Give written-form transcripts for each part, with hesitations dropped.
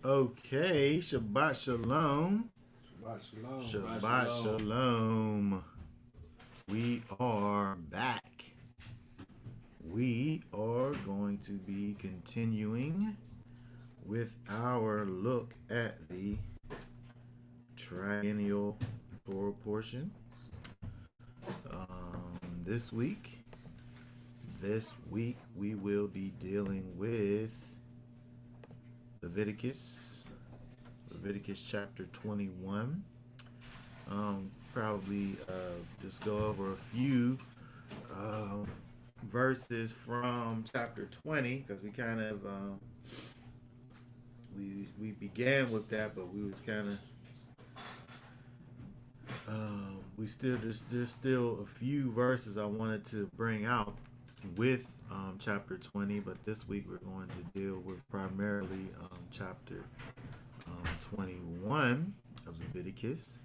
Okay, Shabbat Shalom. Shabbat shalom. Shabbat Shalom. We are back. We are going to be continuing with our look at the triennial Torah portion. This week, we will be dealing with Leviticus chapter 21. Probably just go over a few verses from chapter 20 because we kind of we began with that, but we was kind of there's still a few verses I wanted to bring out with chapter 20, but this week we're going to deal with primarily chapter 21 of Leviticus.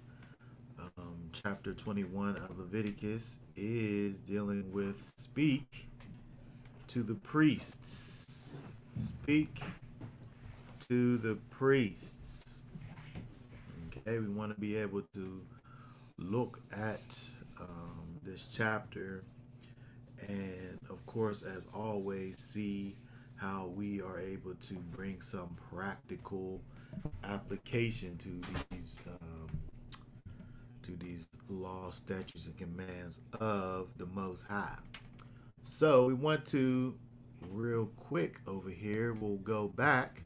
Chapter 21 of Leviticus is dealing with speak to the priests. Speak to the priests. Okay, we want to be able to look at this chapter and, of course, as always, see how we are able to bring some practical application to these laws, statutes, and commands of the Most High. So we want to, real quick over here, we'll go back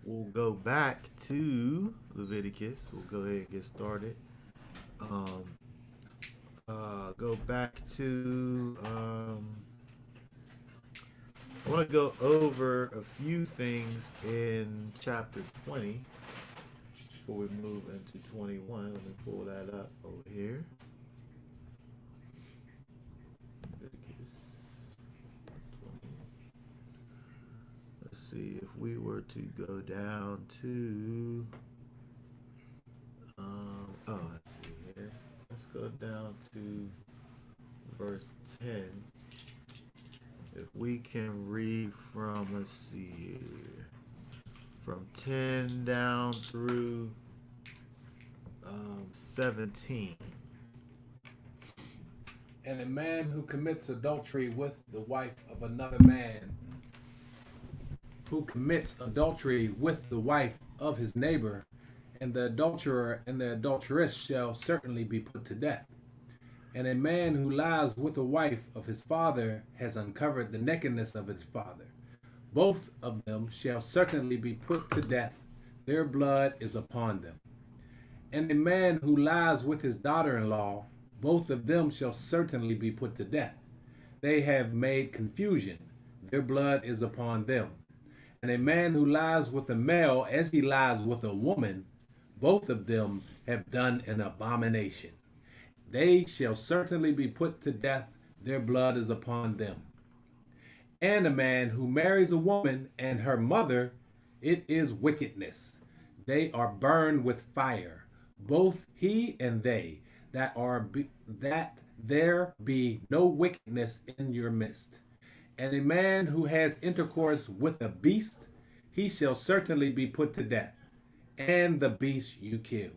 to Leviticus. We'll go ahead and get started. Go back to I want to go over a few things in chapter 20 before we move into 21. Let me pull that up over here. Leviticus 20. Let's see if we were to go down to let's see here. Let's go down to verse 10. If we can read from, let's see here, from 10 down through 17. And a man who commits adultery with the wife of another man, who commits adultery with the wife of his neighbor, and the adulterer and the adulteress shall certainly be put to death. And a man who lies with the wife of his father has uncovered the nakedness of his father. Both of them shall certainly be put to death. Their blood is upon them. And a man who lies with his daughter-in-law, both of them shall certainly be put to death. They have made confusion. Their blood is upon them. And a man who lies with a male as he lies with a woman, both of them have done an abomination. They shall certainly be put to death. Their blood is upon them. And a man who marries a woman and her mother, it is wickedness. They are burned with fire, both he and they, that there be no wickedness in your midst. And a man who has intercourse with a beast, he shall certainly be put to death, and the beast you kill.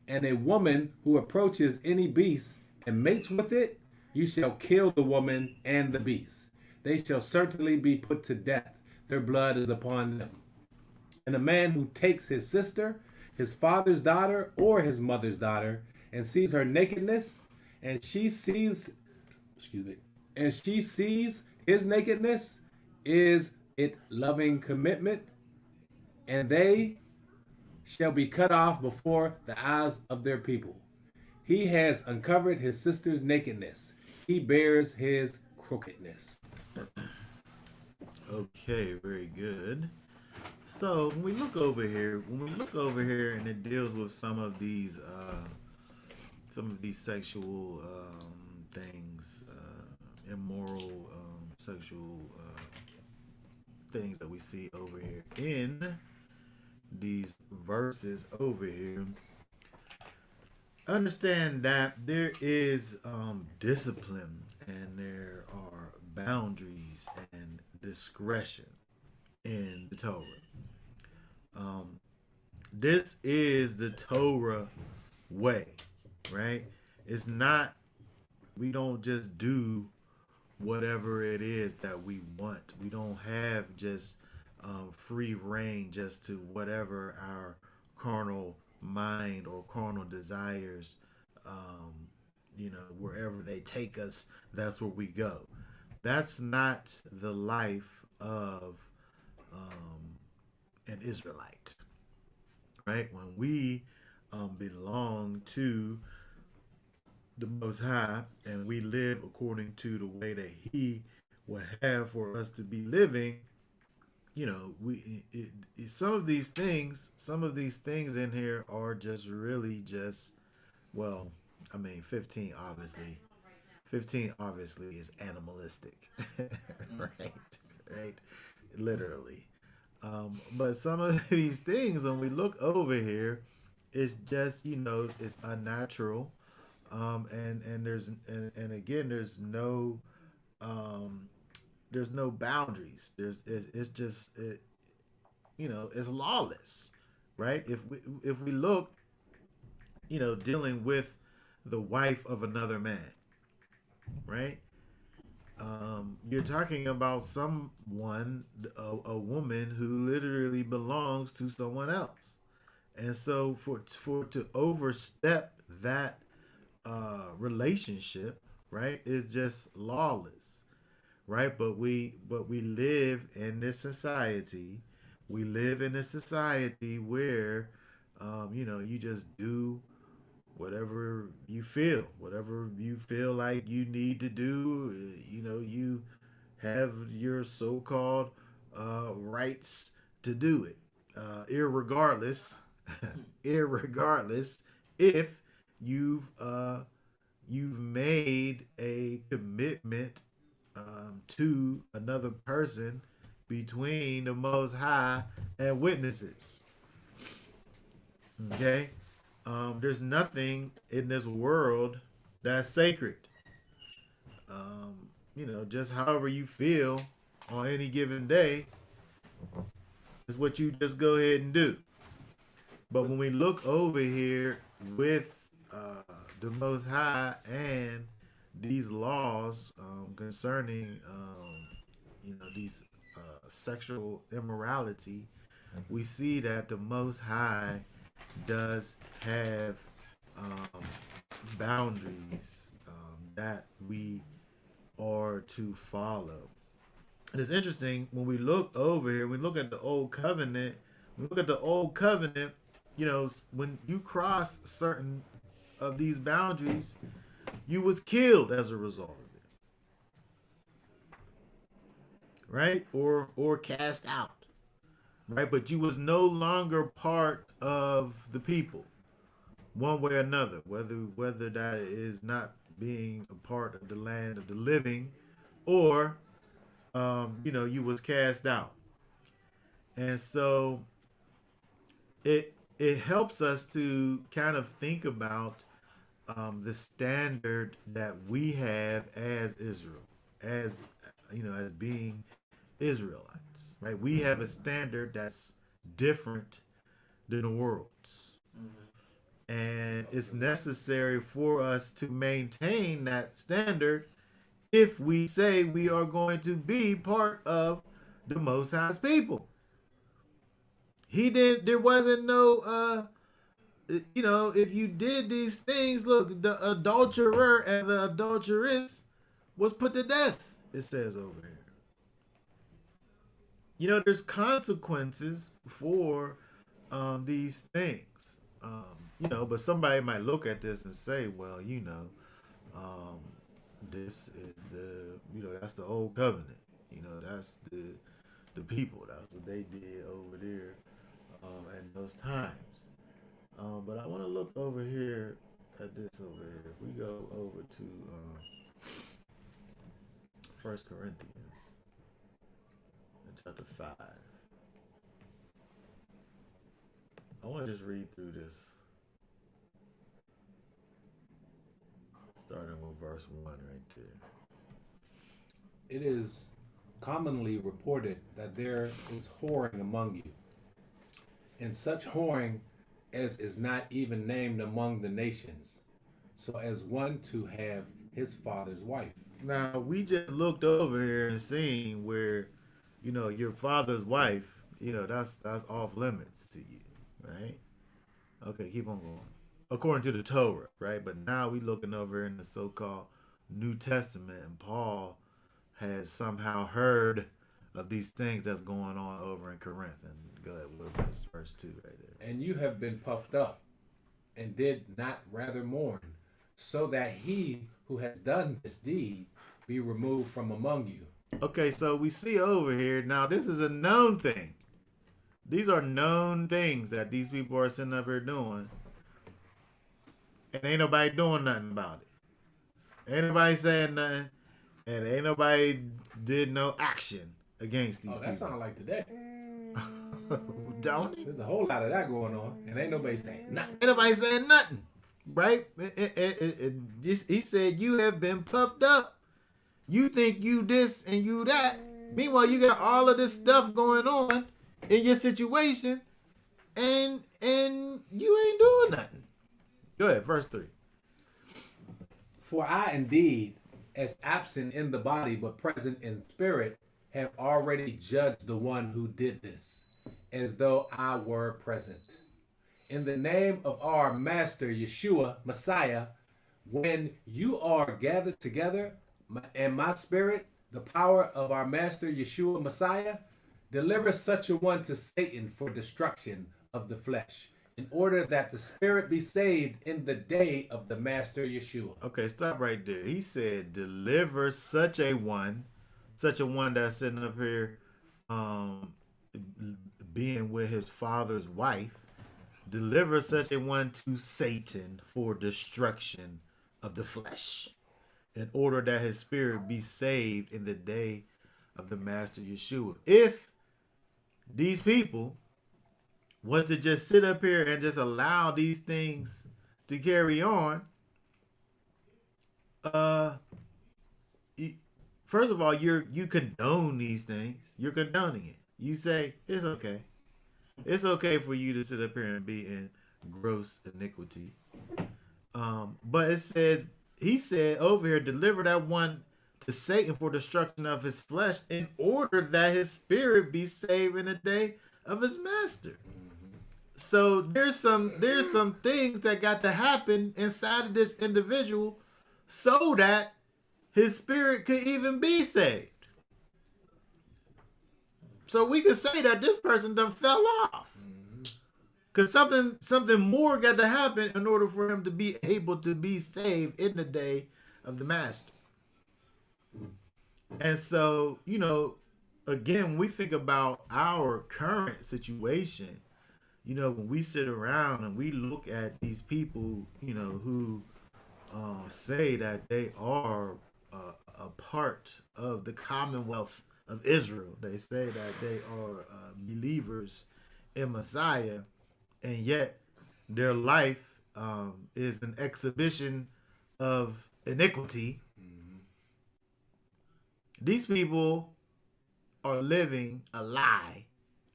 And a woman who approaches any beast and mates with it, you shall kill the woman and the beast. They shall certainly be put to death. Their blood is upon them. And a man who takes his sister, his father's daughter, or his mother's daughter, and sees her nakedness, and she sees his nakedness, is it loving commitment, and they shall be cut off before the eyes of their people. He has uncovered his sister's nakedness. He bears his crookedness. Okay, very good. So when we look over here, and it deals with some of these sexual things, immoral sexual things that we see over here in these verses over here. Understand that there is discipline and there are boundaries and discretion in the Torah. This is the Torah way, right? It's not, we don't just do whatever it is that we want. We don't have just free reign just to whatever our carnal mind or carnal desires, wherever they take us, that's where we go. That's not the life of an Israelite, right? When we belong to the Most High and we live according to the way that He would have for us to be living, some of these things in here are just really just, well, I mean, 15 obviously is animalistic, right? Right, literally. But some of these things, when we look over here, it's just, it's unnatural. And again, there's no boundaries. It's just it's lawless, right? If we look, dealing with the wife of another man, right? You're talking about someone, a woman who literally belongs to someone else, and so for to overstep that relationship, right, is just lawless, right? But we live in this society. We live in a society where, you just do whatever you feel like you need to do. You have your so-called rights to do it, irregardless, irregardless if you've made a commitment to another person between the Most High and witnesses. Okay, there's nothing in this world that's sacred. Just however you feel on any given day is what you just go ahead and do. But when we look over here with the Most High and these laws concerning, these sexual immorality, we see that the Most High does have boundaries that we are to follow. And it's interesting when we look over here, we look at the Old Covenant. We look at the Old Covenant. When you cross certain of these boundaries, you was killed as a result of it, right? Or cast out, right? But you was no longer part of the people, one way or another. Whether that is not being a part of the land of the living, or you was cast out, and so it helps us to kind of think about the standard that we have as Israel, as being Israelites, right? We have a standard that's different than the world's, and it's necessary for us to maintain that standard if we say we are going to be part of the Most High's people. There wasn't no if you did these things, look, the adulterer and the adulteress was put to death, it says over here. There's consequences for these things. But somebody might look at this and say, well, this is that's the old covenant. That's the people. That's what they did over there at those times. But I want to look over here at this over here. If we go over to 1 Corinthians in chapter 5. I want to just read through this, starting with verse 1 right there. It is commonly reported that there is whoring among you, and such whoring as is not even named among the nations, so as one to have his father's wife. Now we just looked over here and seen where, your father's wife, that's off limits to you, right? Okay, keep on going. According to the Torah, right? But now we looking over in the so-called New Testament, and Paul has somehow heard of these things that's going on over in Corinth. And go ahead with verse 2 right there. And you have been puffed up, and did not rather mourn, so that he who has done this deed be removed from among you. Okay, so we see over here, now this is a known thing. These are known things that these people are sitting up here doing. And ain't nobody doing nothing about it. Ain't nobody saying nothing. And ain't nobody did no action against these Oh, that people. sounds like today. Don't it? There's a whole lot of that going on, and ain't nobody saying nothing. Ain't nobody saying nothing. Right? He said, you have been puffed up. You think you this and you that. Meanwhile, you got all of this stuff going on in your situation, and you ain't doing nothing. Go ahead, verse 3. For I indeed, as absent in the body but present in spirit, have already judged the one who did this, as though I were present. In the name of our Master Yeshua, Messiah, when you are gathered together, and my spirit, the power of our Master Yeshua, Messiah, deliver such a one to Satan for destruction of the flesh, in order that the spirit be saved in the day of the Master Yeshua. Okay, stop right there. He said, deliver such a one that's sitting up here being with his father's wife, deliver such a one to Satan for destruction of the flesh, in order that his spirit be saved in the day of the Master Yeshua. If these people was to just sit up here and just allow these things to carry on, first of all, you condone these things. You're condoning it. You say it's okay. It's okay for you to sit up here and be in gross iniquity. But it says, he said over here, deliver that one to Satan for destruction of his flesh, in order that his spirit be saved in the day of his master. So there's some things that got to happen inside of this individual so that his spirit could even be saved. So we could say that this person done fell off. Because something more got to happen in order for him to be able to be saved in the day of the master. And so, again, when we think about our current situation, when we sit around and we look at these people, who say that they are a part of the Commonwealth of Israel. They say that they are believers in Messiah, and yet their life is an exhibition of iniquity. These people are living a lie,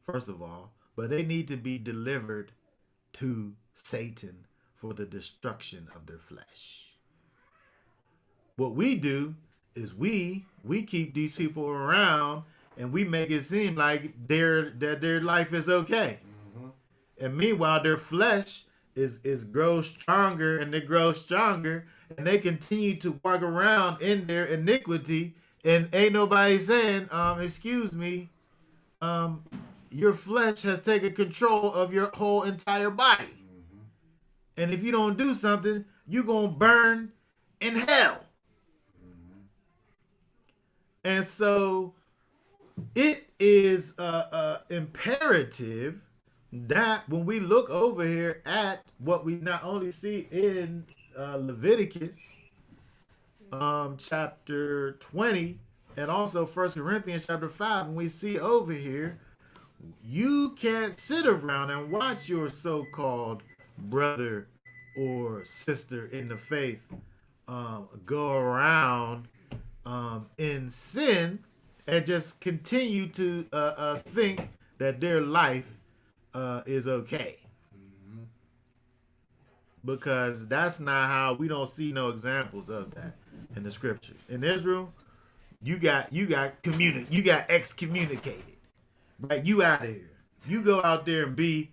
first of all, but they need to be delivered to Satan for the destruction of their flesh. What we do is we keep these people around, and we make it seem like their life is okay. And meanwhile, their flesh is grows stronger, and they grow stronger, and they continue to walk around in their iniquity, and ain't nobody saying, excuse me, your flesh has taken control of your whole entire body. And if you don't do something, you're going to burn in hell. And so it is imperative that when we look over here at what we not only see in Leviticus chapter 20 and also 1 Corinthians chapter 5, when we see over here, you can't sit around and watch your so-called brother or sister in the faith go around in sin and just continue to think that their life is okay. Because that's not how, we don't see no examples of that in the scripture. In Israel, you got excommunicated, right? You out of here. You go out there and be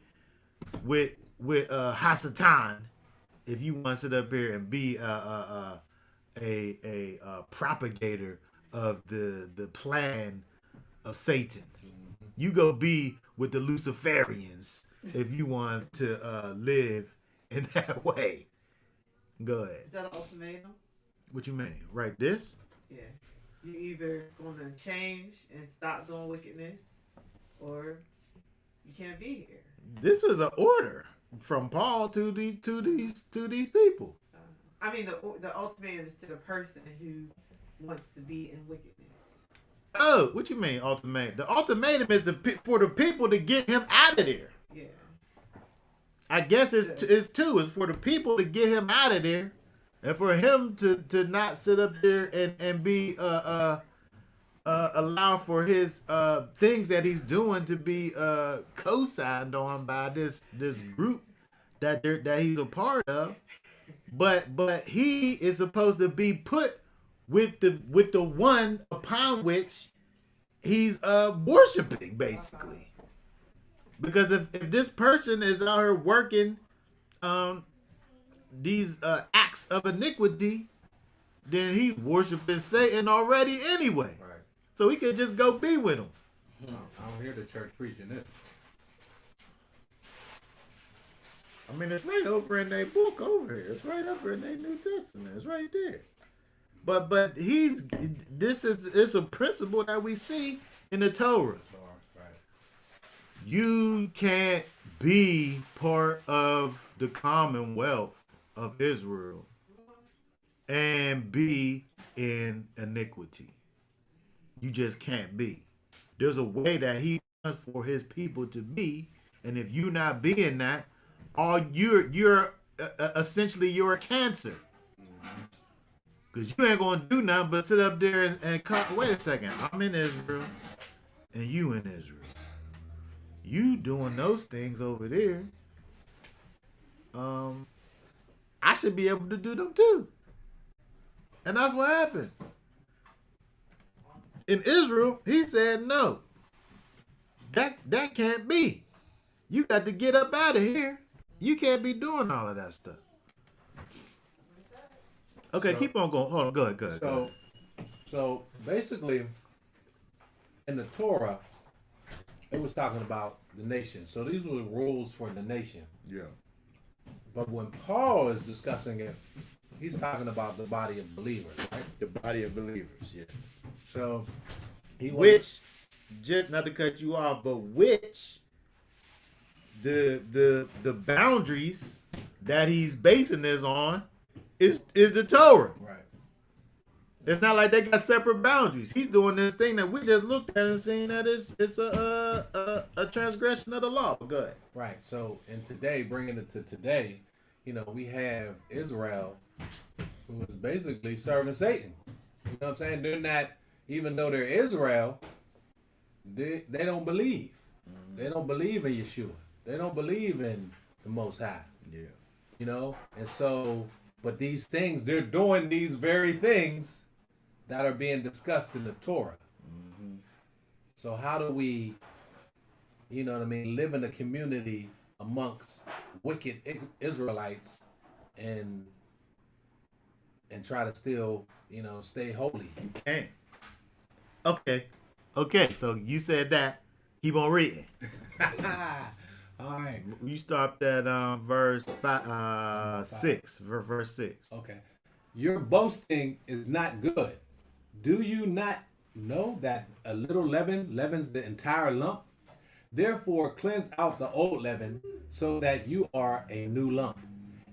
with Hasatan if you want to sit up here and be a propagator of the plan of Satan. You go be with the Luciferians if you want to live in that way. Go ahead. Is that an ultimatum? What you mean? Right, this? Yeah. You either gonna change and stop doing wickedness, or you can't be here. This is an order from Paul to these people. I mean, the ultimatum is to the person who wants to be in wickedness. Oh, what you mean ultimatum? The ultimatum is for the people to get him out of there. Yeah. I guess it's two. It's for the people to get him out of there, and for him to not sit up there and be allow for his things that he's doing to be co-signed on by this group that he's a part of. But he is supposed to be put with the one upon which he's worshiping, basically. Because if this person is out here working these acts of iniquity, then he's worshiping Satan already anyway. Right. So he could just go be with him. I don't hear the church preaching this. I mean, it's right over in their book over here. It's right over in their New Testament. It's right there. But it's a principle that we see in the Torah. Right. You can't be part of the commonwealth of Israel and be in iniquity. You just can't be. There's a way that he wants for his people to be, and if you're not being that, you're essentially you're a cancer. Because you ain't going to do nothing but sit up there and come. Wait a second. I'm in Israel and you in Israel. You doing those things over there. I should be able to do them too. And that's what happens. In Israel, he said no. That can't be. You got to get up out of here. You can't be doing all of that stuff. Okay, keep on going. Hold on. Go ahead. So basically, in the Torah, it was talking about the nation. So these were rules for the nation. Yeah. But when Paul is discussing it, he's talking about the body of believers, right? The body of believers, yes. So which, just not to cut you off, but which the boundaries that he's basing this on is the Torah. Right. It's not like they got separate boundaries. He's doing this thing that we just looked at and seen that it's a transgression of the law. Go ahead. Right. So, and today, bringing it to today, we have Israel, who is basically serving Satan. You know what I'm saying? They're not, even though they're Israel, they don't believe. They don't believe in Yeshua. They don't believe in the Most High. Yeah. And so, but these things, they're doing these very things that are being discussed in the Torah. Mm-hmm. So how do we, live in a community amongst wicked Israelites and try to still, stay holy? You can't. Okay. So you said that. Keep on reading. All right. You stopped at verse 6. Verse 6. Okay. Your boasting is not good. Do you not know that a little leaven leavens the entire lump? Therefore, cleanse out the old leaven so that you are a new lump,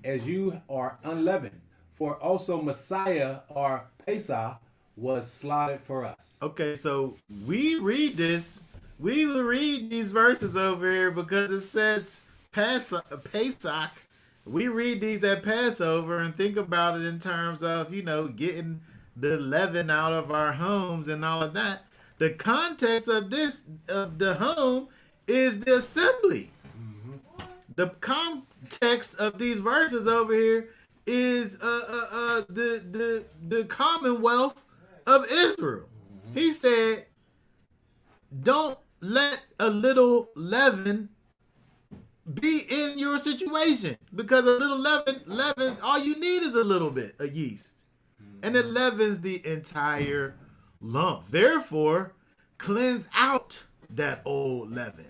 as you are unleavened. For also Messiah, or Pesach, was slaughtered for us. Okay, so we read this. We read these verses over here because it says Pesach. We read these at Passover and think about it in terms of, getting the leaven out of our homes and all of that. The context of the home is the assembly. The context of these verses over here is the commonwealth of Israel. He said, don't let a little leaven be in your situation, because a little leaven, all you need is a little bit of yeast, and it leavens the entire lump. Therefore, cleanse out that old leaven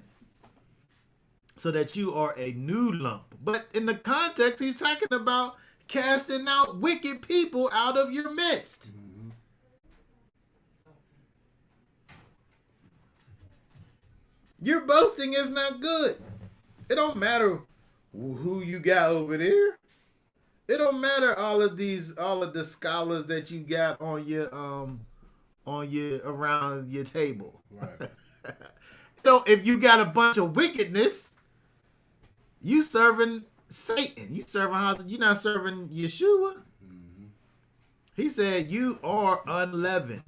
so that you are a new lump. But in the context, he's talking about casting out wicked people out of your midst. Your boasting is not good. It don't matter who you got over there. It don't matter all of the scholars that you got on your around your table. Right. If you got a bunch of wickedness, you serving Satan. You're not serving Yeshua. Mm-hmm. He said you are unleavened.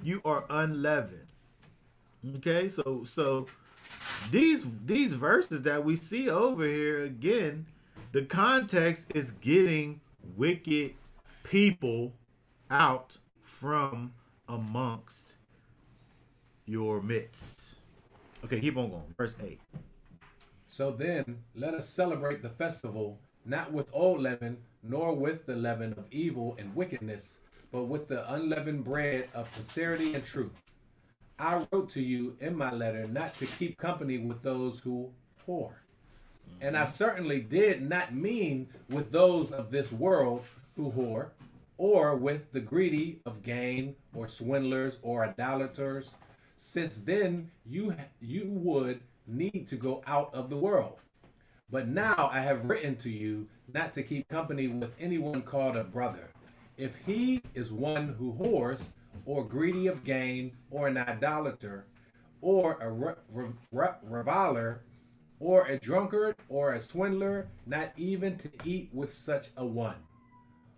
You are unleavened. Okay, so these verses that we see over here, again, the context is getting wicked people out from amongst your midst. Okay, keep on going. Verse 8. So then, let us celebrate the festival, not with old leaven, nor with the leaven of evil and wickedness, but with the unleavened bread of sincerity and truth. I wrote to you in my letter not to keep company with those who whore. And I certainly did not mean with those of this world who whore, or with the greedy of gain, or swindlers, or idolaters, since then you would need to go out of the world. But now I have written to you not to keep company with anyone called a brother, if he is one who whores, or greedy of gain, or an idolater, or a reviler, or a drunkard, or a swindler, not even to eat with such a one.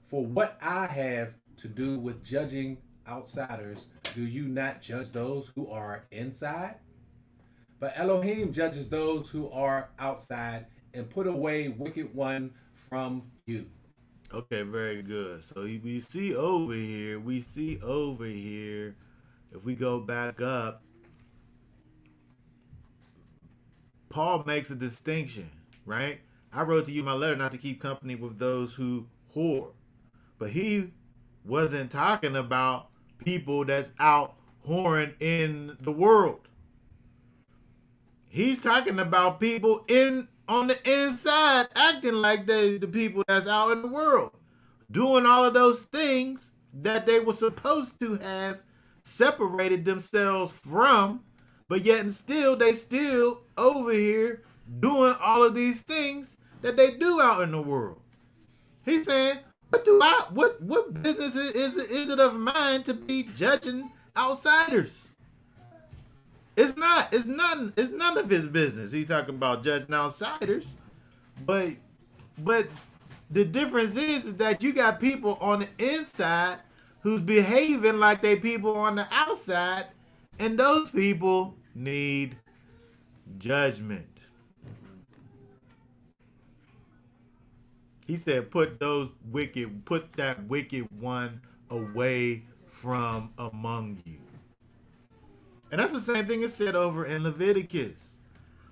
For what I have to do with judging outsiders, do you not judge those who are inside? But Elohim judges those who are outside, and put away wicked one from you. Okay, very good. So we see over here, if we go back up, Paul makes a distinction, right? I wrote to you in my letter not to keep company with those who whore. But he wasn't talking about people that's out whoring in the world. He's talking about people on the inside acting like they the people that's out in the world, doing all of those things that they were supposed to have separated themselves from, but yet and still they still over here doing all of these things that they do out in the world. He's saying, what business is it of mine to be judging outsiders? It's none of his business. He's talking about judging outsiders. But the difference is that you got people on the inside who's behaving like they people on the outside, and those people need judgment. He said, put that wicked one away from among you. And that's the same thing it said over in Leviticus.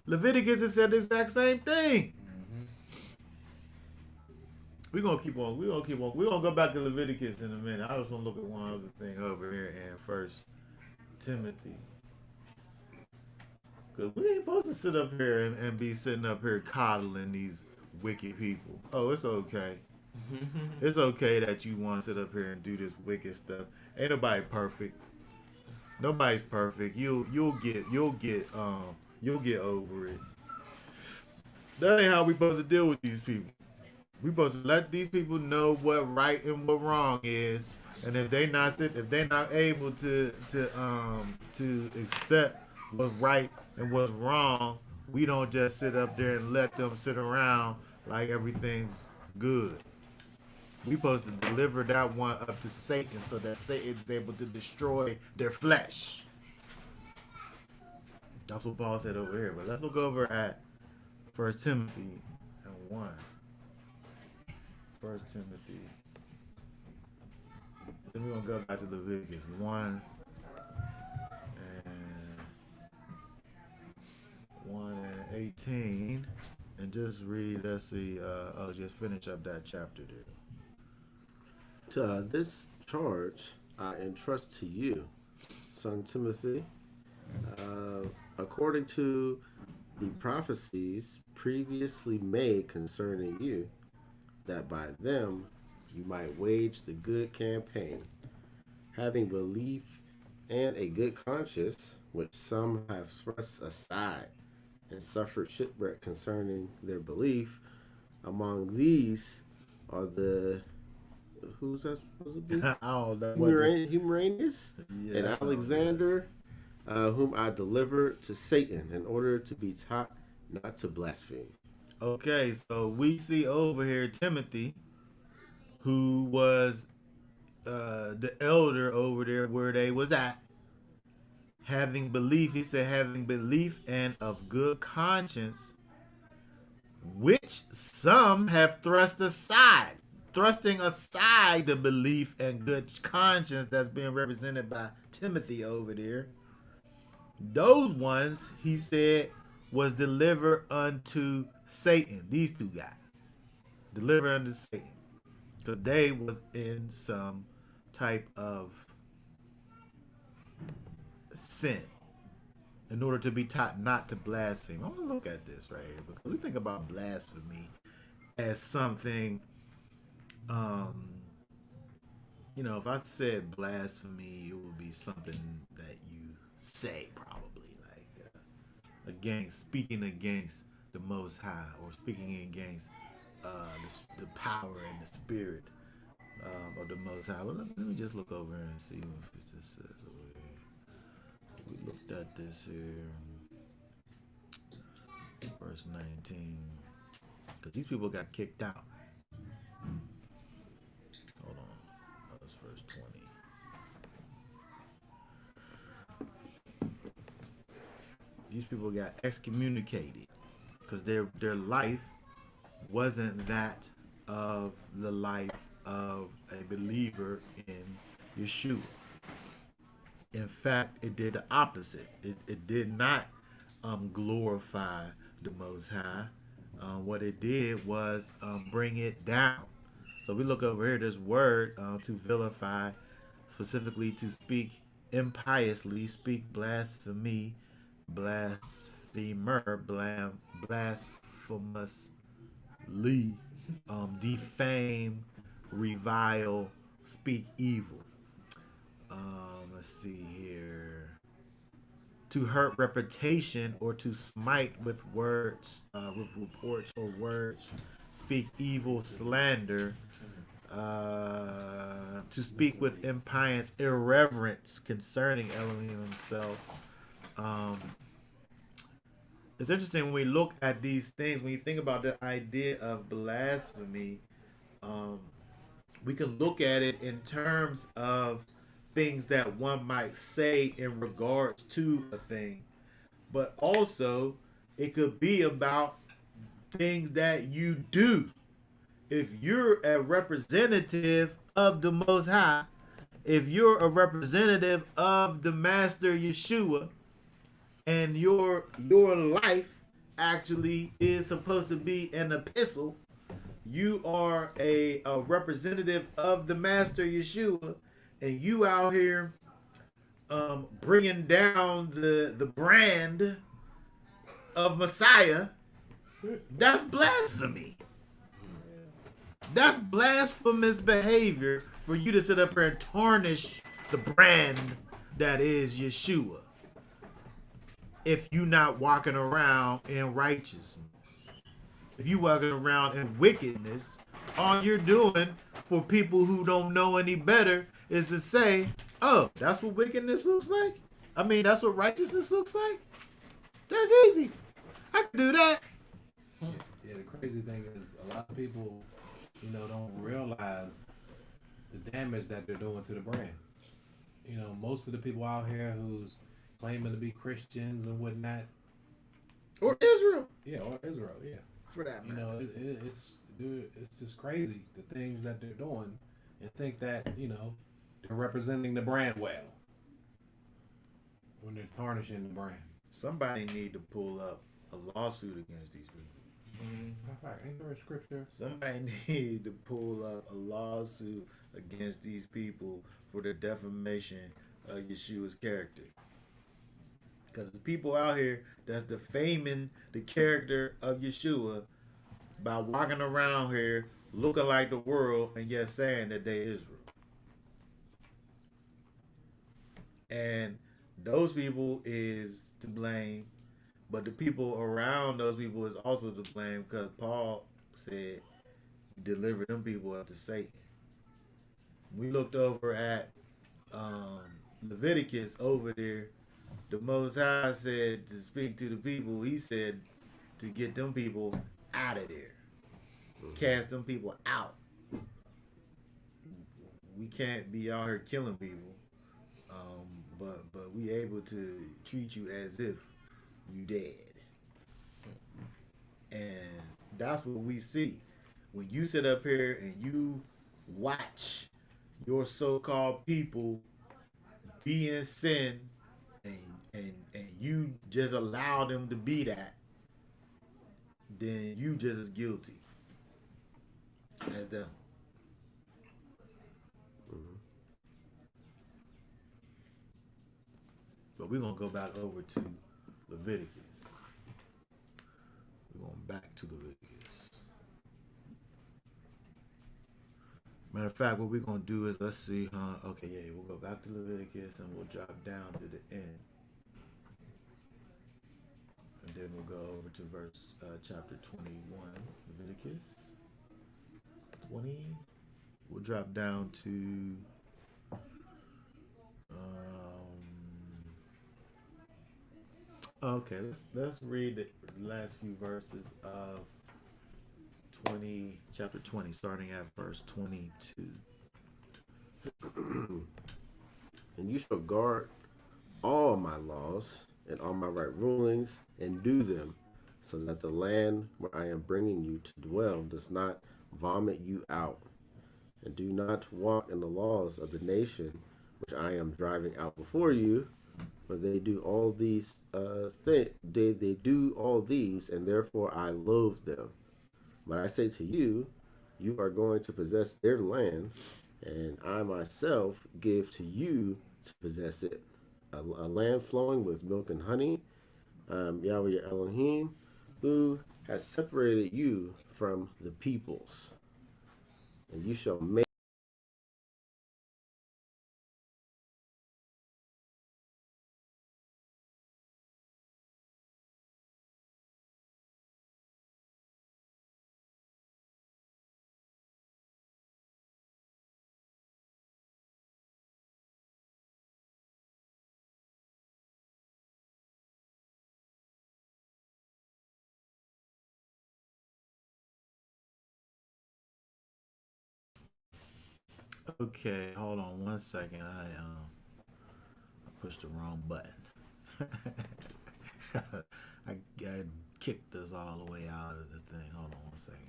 Leviticus has said the exact same thing. We're gonna keep on. We're gonna go back to Leviticus in a minute. I just want to look at one other thing over here in First Timothy. Because we ain't supposed to sit up here and be sitting up here coddling these wicked people. Oh, it's okay. It's okay that you want to sit up here and do this wicked stuff. Ain't nobody perfect. Nobody's perfect. You'll get over it. That ain't how we supposed to deal with these people. We supposed to let these people know what right and what wrong is, and if they're not able to accept what's right and what's wrong, we don't just sit up there and let them sit around like everything's good. We supposed to deliver that one up to Satan so that Satan is able to destroy their flesh. That's what Paul said over here. But let's look over at First Timothy and 1. First Timothy. Then we're gonna go back to Leviticus 1 and 1:18, and just read. Let's see. I'll just finish up that chapter there. This charge I entrust to you, son Timothy, according to the prophecies previously made concerning you, that by them you might wage the good campaign, having belief and a good conscience, which some have thrust aside and suffered shipwreck concerning their belief. Among these are the who's that supposed to be? I don't know. Humeranius Yeah, and that's not Alexander, whom I delivered to Satan in order to be taught not to blaspheme. Okay, so we see over here Timothy, who was the elder over there where they was at, having belief. He said, having belief and of good conscience, which some have thrusting aside the belief and good conscience that's being represented by Timothy over there. Those ones, he said, was delivered unto Satan. These two guys delivered unto Satan because they was in some type of sin in order to be taught not to blaspheme. I want to look at this right here because we think about blasphemy as something, if I said blasphemy, it would be something that you say probably like speaking against the Most High, or speaking against the power and the spirit of the Most High. Well, let me just look over here and see what this says over here. We looked at this here, verse 19, because these people got kicked out. Hold on, that was verse 20. These people got excommunicated because their life wasn't that of the life of a believer in Yeshua. In fact, it did the opposite. It did not glorify the Most High. What it did was bring it down. So we look over here, this word to vilify, specifically to speak impiously, speak blasphemy, blasphemer, blasphemously, defame, revile, speak evil. Let's see here. To hurt reputation, or to smite with words, with reports or words, speak evil, slander, to speak with impious irreverence concerning Elohim himself. It's interesting when we look at these things, when you think about the idea of blasphemy, we can look at it in terms of things that one might say in regards to a thing, but also it could be about things that you do. If you're a representative of the Most High, if you're a representative of the Master Yeshua, and your life actually is supposed to be an epistle, you are a representative of the Master Yeshua, and you out here bringing down the brand of Messiah, that's blasphemy. That's blasphemous behavior for you to sit up here and tarnish the brand that is Yeshua. If you not walking around in righteousness, if you walking around in wickedness, all you're doing for people who don't know any better is to say, oh, that's what wickedness looks like? I mean, that's what righteousness looks like? That's easy. I can do that. Yeah, the crazy thing is a lot of people, don't realize the damage that they're doing to the brand. Most of the people out here who's claiming to be Christians and whatnot, Or Israel, Yeah, or Israel. Yeah. for that You matter. know, it's dude, it's just crazy the things that they're doing, and think that they're representing the brand well when they're tarnishing the brand. Somebody need to pull up a lawsuit against these people. Matter of fact, ain't there a scripture? Somebody need to pull up a lawsuit against these people for the defamation of Yeshua's character. Because there's people out here that's defaming the character of Yeshua by walking around here looking like the world and yet saying that they Israel. And those people is to blame, but the people around those people is also to blame because Paul said, deliver them people up to Satan. We looked over at Leviticus over there. The Most High said to speak to the people. He said to get them people out of there, cast them people out. We can't be out here killing people, but we able to treat you as if you dead, and that's what we see when you sit up here and you watch your so-called people be in sin, and you just allow them to be that, then you just as guilty as them. But we're gonna go back over to Leviticus. We're going back to Leviticus. Matter of fact, what we're gonna do is let's see, okay, yeah, we'll go back to Leviticus and we'll drop down to the end. And then we'll go over to verse chapter 21, Leviticus 20. We'll drop down to okay, let's read the last few verses of chapter 20, starting at verse 22. And you shall guard all my laws and all my right rulings and do them, so that the land where I am bringing you to dwell does not vomit you out. And do not walk in the laws of the nation which I am driving out before you, for they do all these they do all these, and therefore I loathe them. But I say to you, you are going to possess their land, and I myself give to you to possess it, a land flowing with milk and honey. Yahweh your Elohim, who has separated you from the peoples, and you shall make. Okay, hold on one second. I pushed the wrong button. I kicked us all the way out of the thing. Hold on one second.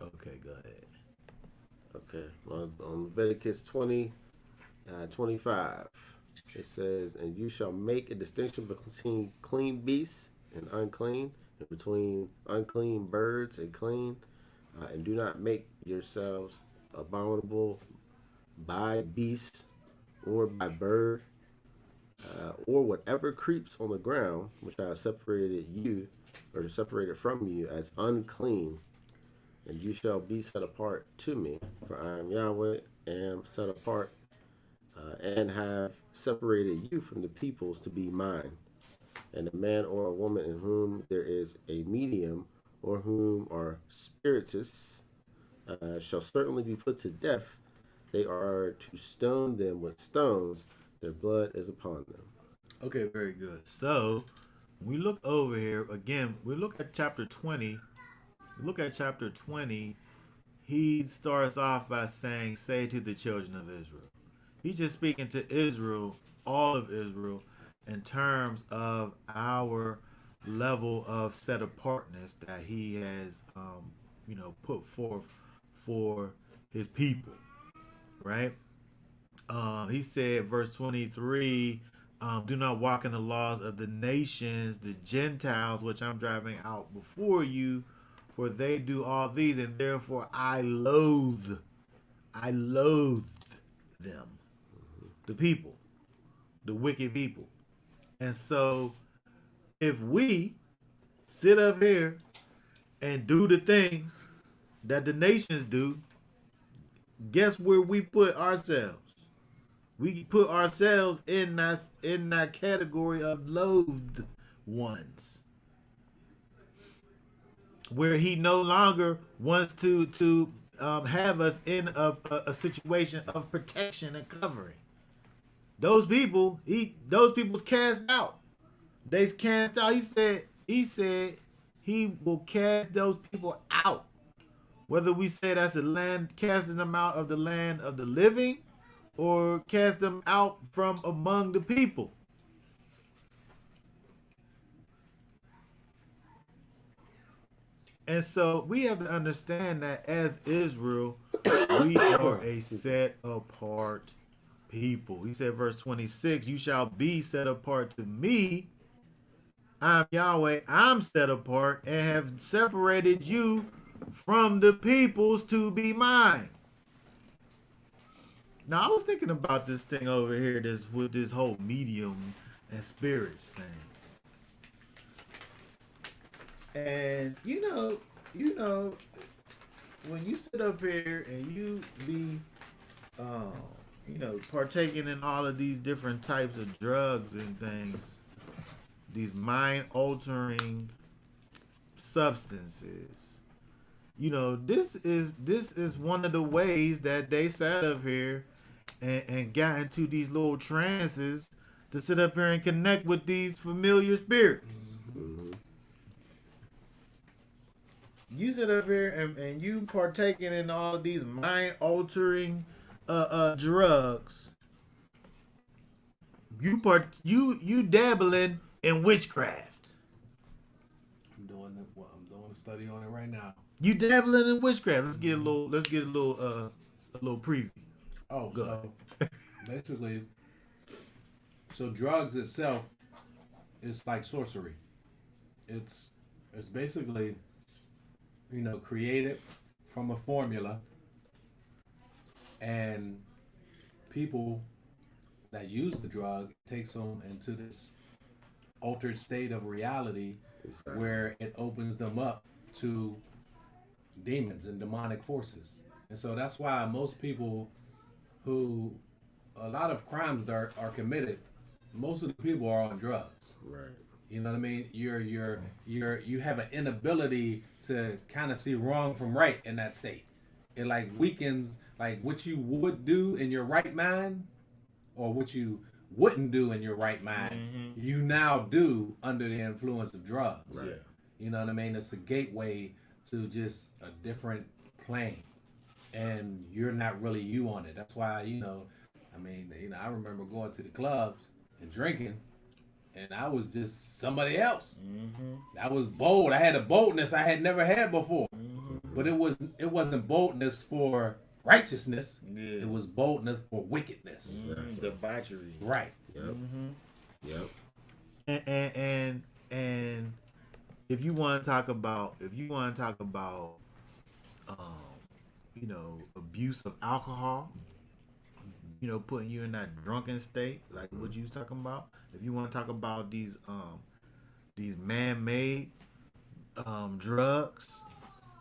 Okay, go ahead. Okay, well, on Leviticus 20, 25, it says, and you shall make a distinction between clean beasts and unclean, and between unclean birds and clean, and do not make yourselves abominable by beast or by bird, or whatever creeps on the ground, which I have separated you, or separated from you as unclean. And you shall be set apart to me, for I am Yahweh, am set apart, and have separated you from the peoples to be mine. And a man or a woman in whom there is a medium, or whom are spiritists, shall certainly be put to death. They are to stone them with stones, their blood is upon them. Okay, very good. So, we look over here again. We look at chapter 20. Look at chapter 20. He starts off by saying, say to the children of Israel. He's just speaking to Israel, all of Israel, in terms of our level of set apartness that he has, put forth for his people, right? He said, verse 23, do not walk in the laws of the nations, the Gentiles, which I'm driving out before you, for they do all these, and therefore I loathed them, the people, the wicked people. And so if we sit up here and do the things that the nations do, guess where we put ourselves? We put ourselves in that category of loathed ones, where he no longer wants to have us in a situation of protection and covering. Those people's cast out. They's cast out. He said he will cast those people out. Whether we say that's the land, casting them out of the land of the living, or cast them out from among the people. And so we have to understand that as Israel, we are a set apart people. He said, verse 26, you shall be set apart to me. I'm Yahweh, I'm set apart and have separated you from the peoples to be mine. Now I was thinking about this thing over here, with this whole medium and spirits thing. And you know, when you sit up here and you be partaking in all of these different types of drugs and things, these mind altering substances, this is one of the ways that they sat up here and got into these little trances to sit up here and connect with these familiar spirits. Mm-hmm. You sit up here and you partaking in all of these mind altering drugs. You dabbling in witchcraft. I'm doing a study on it right now. You dabbling in witchcraft. Let's get a little preview. Oh, so basically, drugs itself is like sorcery. It's basically, created from a formula, and people that use the drug takes them into this altered state of reality, where it opens them up to demons and demonic forces. And so that's why most people a lot of crimes that are committed, most of the people are on drugs. Right. You know what I mean? You have an inability to kind of see wrong from right in that state. It like weakens like what you would do in your right mind, or what you wouldn't do in your right mind. Mm-hmm. You now do under the influence of drugs. Right. You know what I mean? It's a gateway to just a different plane, and you're not really you on it. That's why I remember going to the clubs and drinking, and I was just somebody else. Mm-hmm. I was bold. I had a boldness I had never had before. Mm-hmm. But it wasn't boldness for righteousness. Yeah. It was boldness for wickedness. Mm-hmm. Debauchery. Right. Yep. Mm-hmm. Yep. And if you want to talk about abuse of alcohol, putting you in that drunken state, like what you was talking about. If you want to talk about these man-made drugs,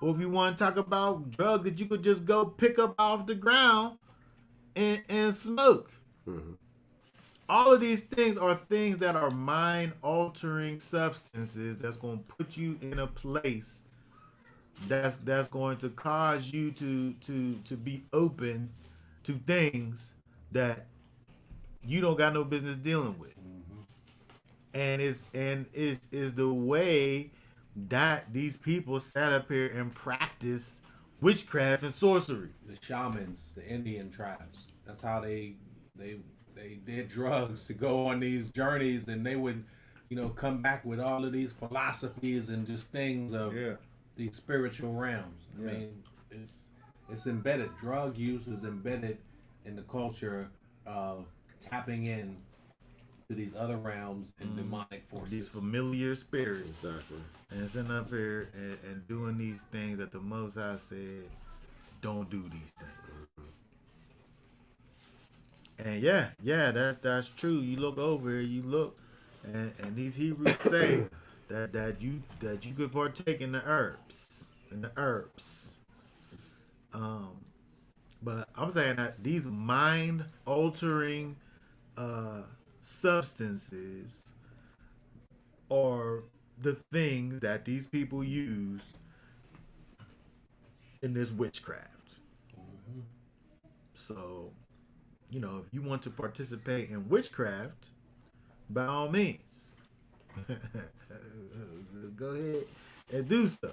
or if you want to talk about drugs that you could just go pick up off the ground and smoke. Mm-hmm. All of these things are things that are mind-altering substances that's going to put you in a place that's going to cause you to be open to things that you don't got no business dealing with. Mm-hmm. And it's the way that these people sat up here and practice witchcraft and sorcery. The shamans, the Indian tribes, that's how they they did drugs to go on these journeys, and they would, come back with all of these philosophies and just things of these spiritual realms. I mean, it's embedded. Drug use is embedded in the culture of tapping in to these other realms and demonic forces. These familiar spirits. Exactly. And sitting up here and doing these things that the Most High said, don't do these things. And that's true. You look over here, and these Hebrews say that you could partake in the herbs. But I'm saying that these mind altering substances are the things that these people use in this witchcraft. So, if you want to participate in witchcraft, by all means, go ahead and do so.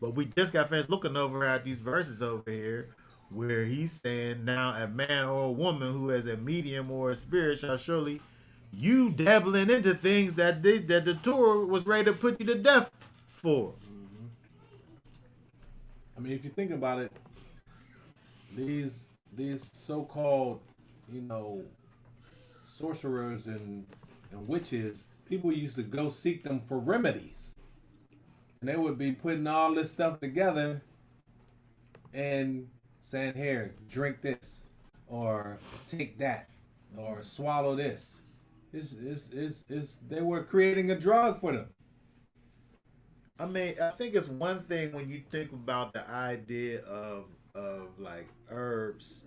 But we just got finished looking over at these verses over here where he's saying, now a man or a woman who has a medium or a spirit shall surely, you dabbling into things that the Torah was ready to put you to death for. I mean, if you think about it, these so-called, sorcerers and witches, people used to go seek them for remedies. And they would be putting all this stuff together and saying, here, drink this, or take that, or swallow this. They were creating a drug for them. I mean, I think it's one thing when you think about the idea of like herbs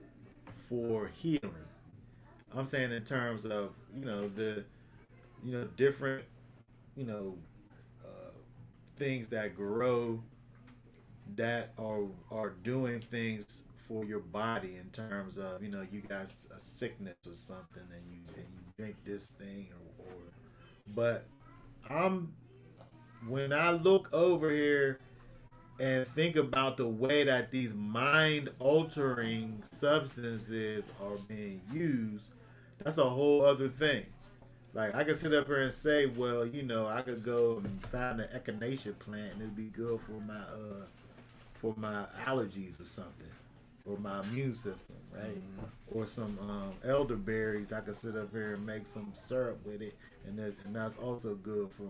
for healing. I'm saying in terms of the different things that grow that are doing things for your body in terms of you got a sickness or something and you drink this thing or but when I look over here and think about the way that these mind altering substances are being used, that's a whole other thing. Like, I could sit up here and say, well, I could go and find an echinacea plant and it'd be good for my allergies or something, or my immune system, right? Mm-hmm. Or some elderberries. I could sit up here and make some syrup with it, and that's also good for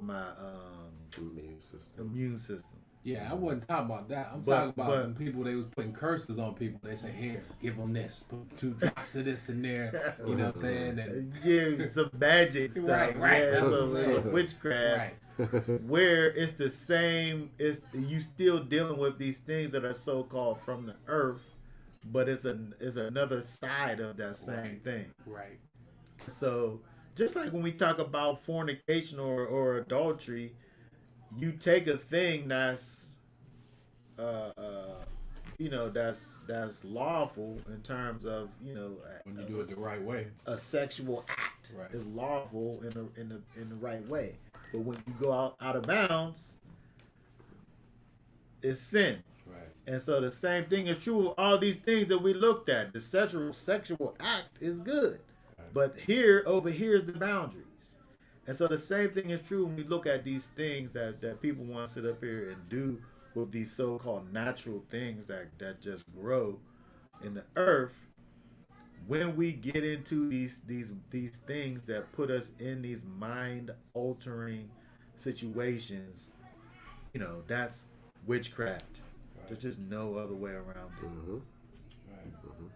my immune system. Yeah, I wasn't talking about that. I'm talking about when people, they was putting curses on people. They say, here, give them this. Put 2 drops of this in there. You know what I'm saying? And yeah, some magic stuff. Right. Yeah, it's a witchcraft. Right. Where it's the same, you still dealing with these things that are so-called from the earth, but it's another side of that same thing. Right. So, just like when we talk about fornication or adultery, you take a thing that's that's lawful in terms of when you do it the right way, a sexual act is lawful in the right way. But when you go out of bounds, it's sin. Right. And so the same thing is true with all these things that we looked at. The sexual act is good, but over here is the boundaries. And so the same thing is true when we look at these things that people want to sit up here and do with these so-called natural things that just grow in the earth. When we get into these things that put us in these mind-altering situations, that's witchcraft. Right. There's just no other way around it. Mm-hmm. Right. Mm-hmm.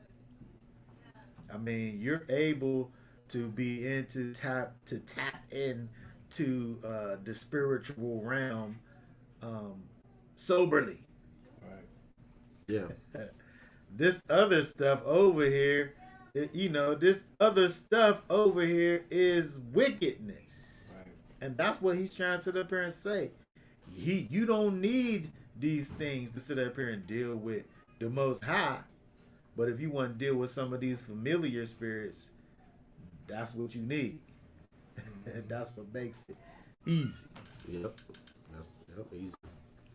I mean, you're able to be tap in to the spiritual realm soberly. Right. Yeah. This other stuff over here, this other stuff over here is wickedness. Right. And that's what he's trying to sit up here and say. You don't need these things to sit up here and deal with the Most High. But if you want to deal with some of these familiar spirits, that's what you need. And that's what makes it easy. Yep. That's easy.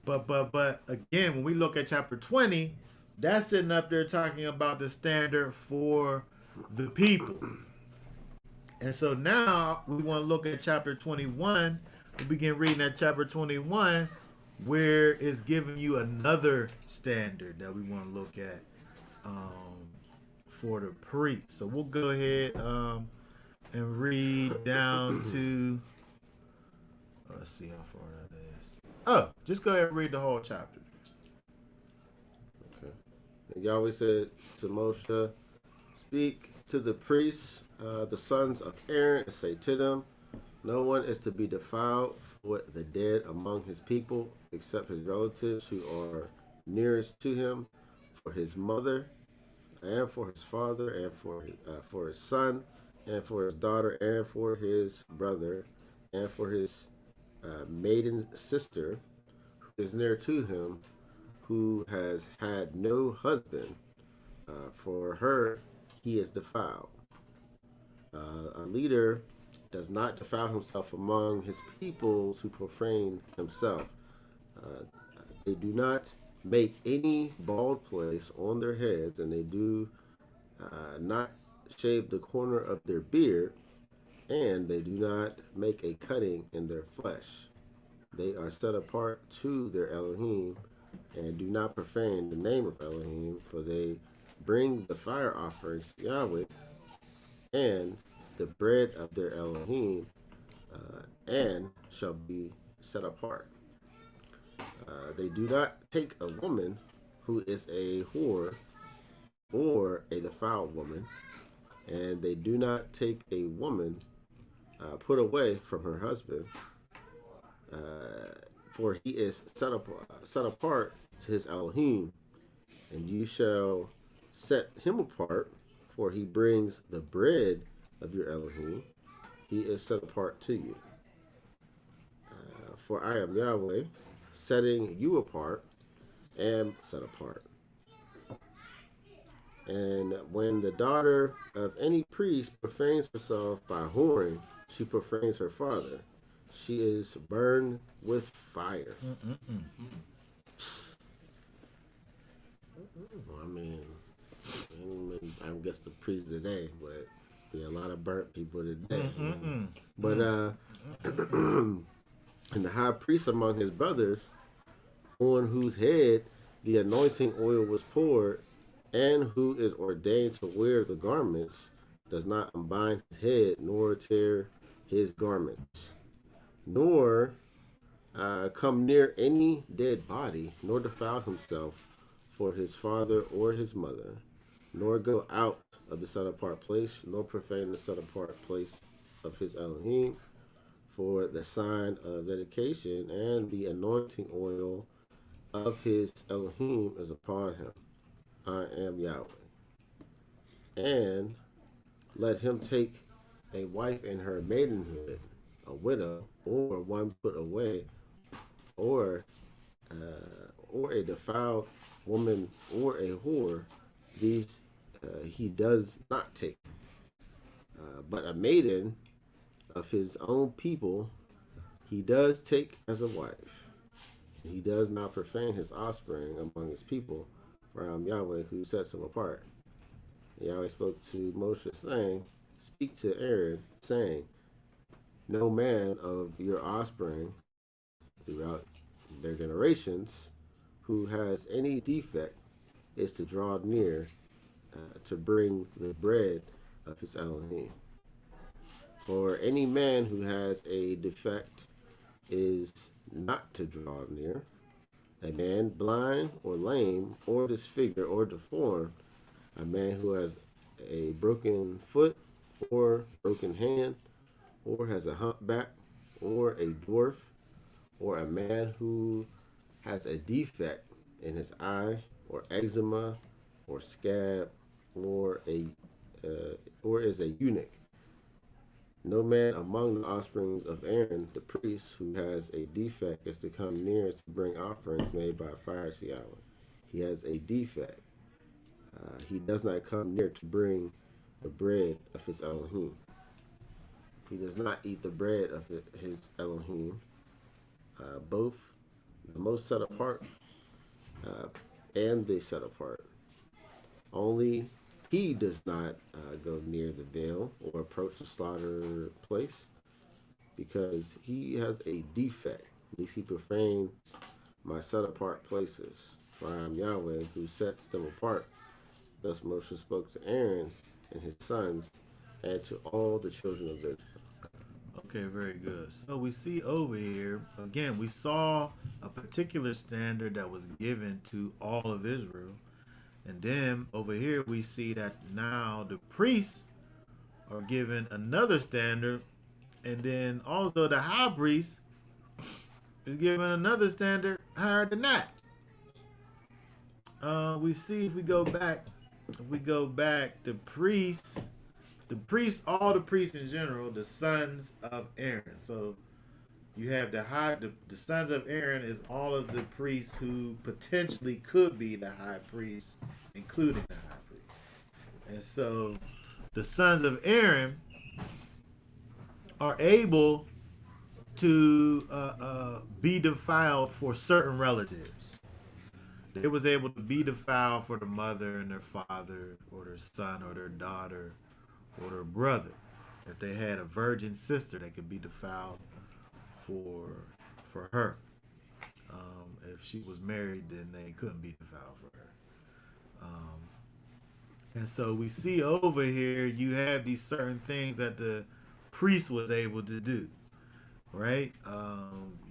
But again, when we look at chapter 20, That's sitting up there talking about the standard for the people. And so now we want to look at chapter 21. We begin reading at chapter 21, where it's giving you another standard that we want to look at for the priest. So we'll go ahead and read down to, let's see how far that is. Oh, just go ahead and read the whole chapter. Okay. And Yahweh said to Moshe, speak to the priests, the sons of Aaron, and say to them, no one is to be defiled with the dead among his people, except his relatives who are nearest to him, for his mother, and for his father, and for his son, and for his daughter, and for his brother, and for his maiden sister, who is near to him, who has had no husband. For her, he is defiled. A leader does not defile himself among his peoples who profane himself. They do not make any bald place on their heads, and they do not shave the corner of their beard, and they do not make a cutting in their flesh. They are set apart to their Elohim, and do not profane the name of Elohim, for they bring the fire offerings to Yahweh, and the bread of their Elohim, and shall be set apart. They do not take a woman who is a whore or a defiled woman, and they do not take a woman put away from her husband, for he is set apart to his Elohim, and you shall set him apart, for he brings the bread of your Elohim. He is set apart to you. For I am Yahweh, setting you apart, and set apart. And when the daughter of any priest profanes herself by whoring, she profanes her father. She is burned with fire. I mean, I guess the priest today, but there are a lot of burnt people today. But and the high priest among his brothers, on whose head the anointing oil was poured, and who is ordained to wear the garments, does not unbind his head, nor tear his garments, nor come near any dead body, nor defile himself for his father or his mother, nor go out of the set apart place, nor profane the set apart place of his Elohim, for the sign of dedication and the anointing oil of his Elohim is upon him. I am Yahweh. And let him take a wife in her maidenhood, a widow, or one put away, or a defiled woman, or a whore. These he does not take, but a maiden of his own people he does take as a wife. He does not profane his offspring among his people, for I am Yahweh who sets him apart. Yahweh spoke to Moshe, saying, speak to Aaron, saying, no man of your offspring throughout their generations who has any defect is to draw near to bring the bread of his Elohim. For any man who has a defect is not to draw near. A man blind or lame or disfigured or deformed, a man who has a broken foot or broken hand, or has a humpback, or a dwarf, or a man who has a defect in his eye, or eczema, or scab, or is a eunuch. No man among the offspring of Aaron, the priest, who has a defect is to come near to bring offerings made by fire to Yahweh. He has a defect. He does not come near to bring the bread of his Elohim. He does not eat the bread of his Elohim. Both the most set apart and they set apart. Only he does not go near the veil or approach the slaughter place because he has a defect. At least he profanes my set apart places. For I am Yahweh who sets them apart. Thus Moshe spoke to Aaron and his sons and to all the children of Israel. Okay, very good. So we see over here, again, we saw a particular standard that was given to all of Israel. And then over here, we see that now the priests are given another standard. And then also the high priest is given another standard higher than that. We see if we go back, the priests, all the priests in general, the sons of Aaron. So you have the sons of Aaron is all of the priests who potentially could be the high priest, including the high priest. And so the sons of Aaron are able to be defiled for certain relatives. They was able to be defiled for the mother and their father, or their son, or their daughter, or their brother. If they had a virgin sister, they could be defiled for her. If she was married, then they couldn't be defiled for her. And so we see over here, you have these certain things that the priest was able to do, right?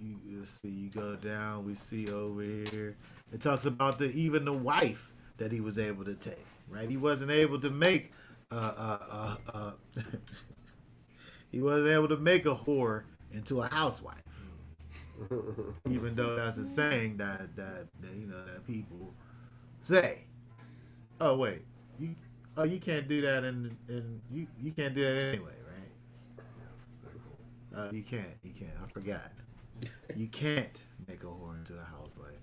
You see, you go down, we see over here, it talks about even the wife that he was able to take, right? He wasn't able to make he wasn't able to make a whore into a housewife. Even though that's a saying that that people say. Oh wait, you can't do that, and you can't do that anyway, right? You can't. I forgot. You can't make a whore into a housewife.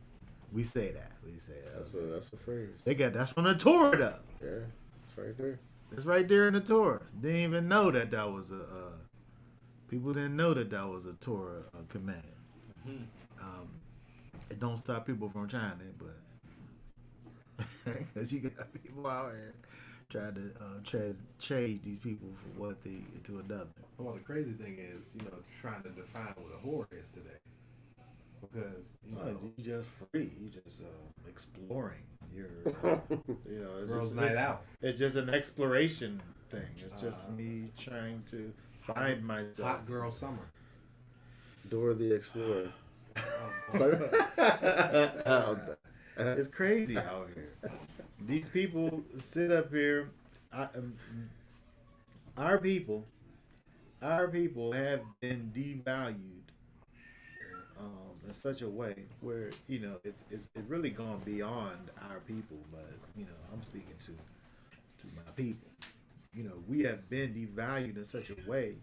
We say that. That's a phrase. That's from the Torah, though. Yeah, it's right there. It's right there in the Torah. Didn't even know that was people didn't know that was a Torah command. Mm-hmm. It don't stop people from trying it, but because you got people out here trying to change these people from one thing into another. Well, the crazy thing is, trying to define what a whore is today. Because you just free. You just exploring. You're girls' night out. It's just an exploration thing. It's just me trying to find myself. Hot girl summer. Dora the Explorer. It's crazy out here. These people sit up here. Our people have been devalued in such a way where it's really gone beyond our people. But I'm speaking to my people. We have been devalued in such a way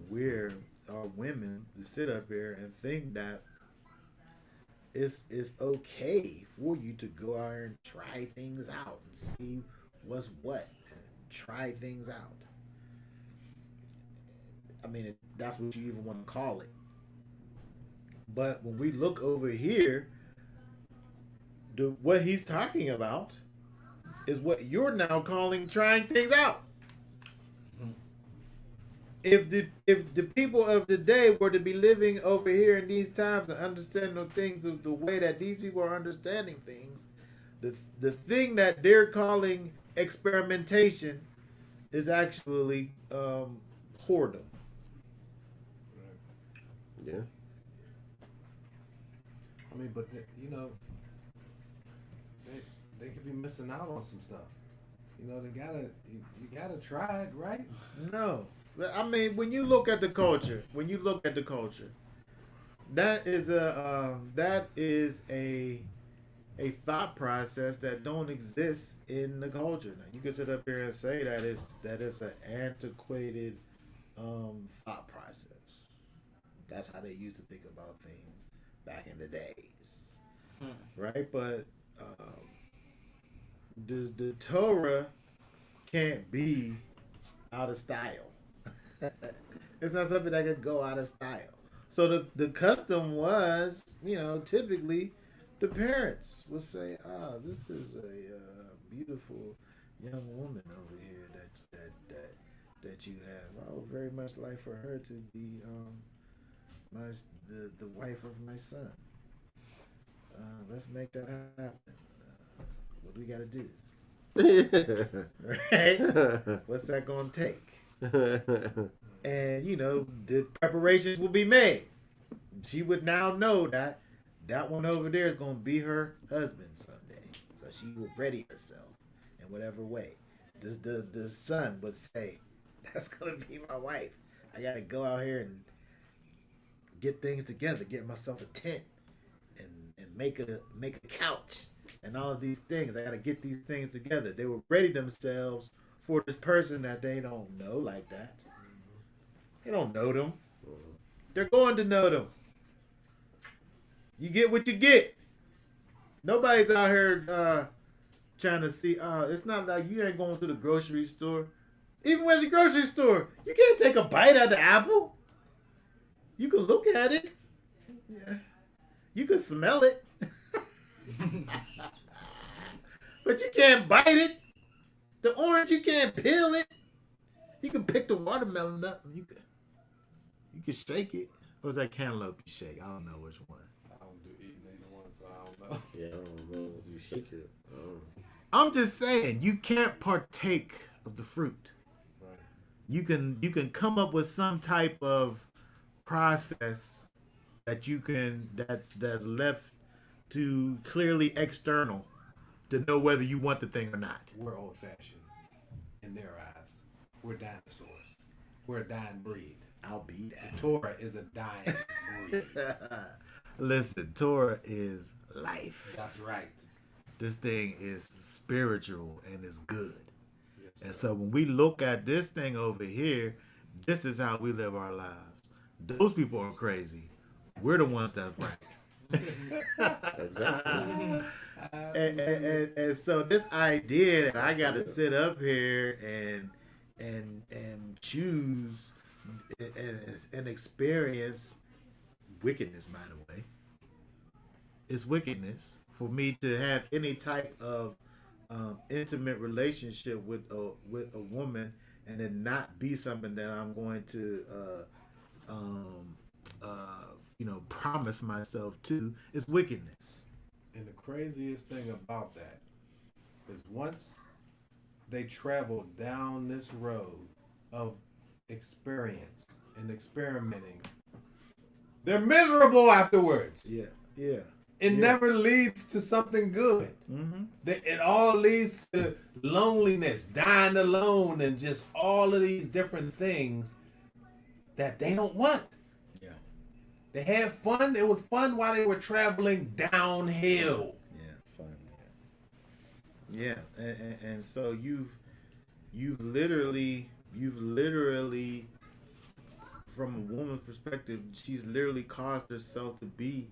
where our women to sit up here and think that it's okay for you to go out and try things out and see what's what and try things out. I mean, that's what you even want to call it. But when we look over here, what he's talking about is what you're now calling trying things out. If the people of today were to be living over here in these times and understand the things the way that these people are understanding things, the thing that they're calling experimentation is actually whoredom. Yeah. I mean, but they could be missing out on some stuff. You gotta try it, right? No. I mean, when you look at the culture, that is a thought process that don't exist in the culture. Now, you can sit up here and say that it's an antiquated thought process. That's how they used to think about things back in the days, right? But the Torah can't be out of style. It's not something that could go out of style. So the custom was, typically the parents will say, this is a beautiful young woman over here that you have. I would very much like for her to be the wife of my son. Let's make that happen. What do we got to do? Right? What's that going to take? And, the preparations will be made. She would now know that one over there is going to be her husband someday. So she will ready herself in whatever way. The son would say, that's going to be my wife. I got to go out here and get things together, get myself a tent and make a couch and all of these things. I got to get these things together. They will ready themselves for this person that they don't know like that. They don't know them. They're going to know them. You get what you get. Nobody's out here trying to see. It's not like you ain't going to the grocery store. Even when at the grocery store, you can't take a bite out of the apple. You can look at it. Yeah. You can smell it. But you can't bite it. The orange, you can't peel it. You can pick the watermelon up and you can shake it. Or is that cantaloupe you shake? I don't know which one. I don't do eating either one, so I don't know. Yeah, I don't know. You shake it. I'm just saying, you can't partake of the fruit. Right. You can come up with some type of process that's left to clearly external to know whether you want the thing or not. We're old fashioned in their eyes. We're dinosaurs. We're a dying breed. I'll be that. Torah is a dying breed. Listen, Torah is life. That's right. This thing is spiritual and is good. Yes, and so when we look at this thing over here, this is how we live our lives. Those people are crazy. We're the ones that's right. Exactly. And so this idea that I got to sit up here and choose and experience wickedness, by the way. It's wickedness for me to have any type of intimate relationship with a woman and then not be something that I'm going to promise myself to. Is wickedness. And the craziest thing about that is once they travel down this road of experience and experimenting, they're miserable afterwards. Yeah. It never leads to something good. Mm-hmm. It all leads to loneliness, dying alone, and just all of these different things that they don't want. Yeah. They had fun. It was fun while they were traveling downhill. Yeah, fun. Yeah, and so you've literally, from a woman's perspective, she's literally caused herself to be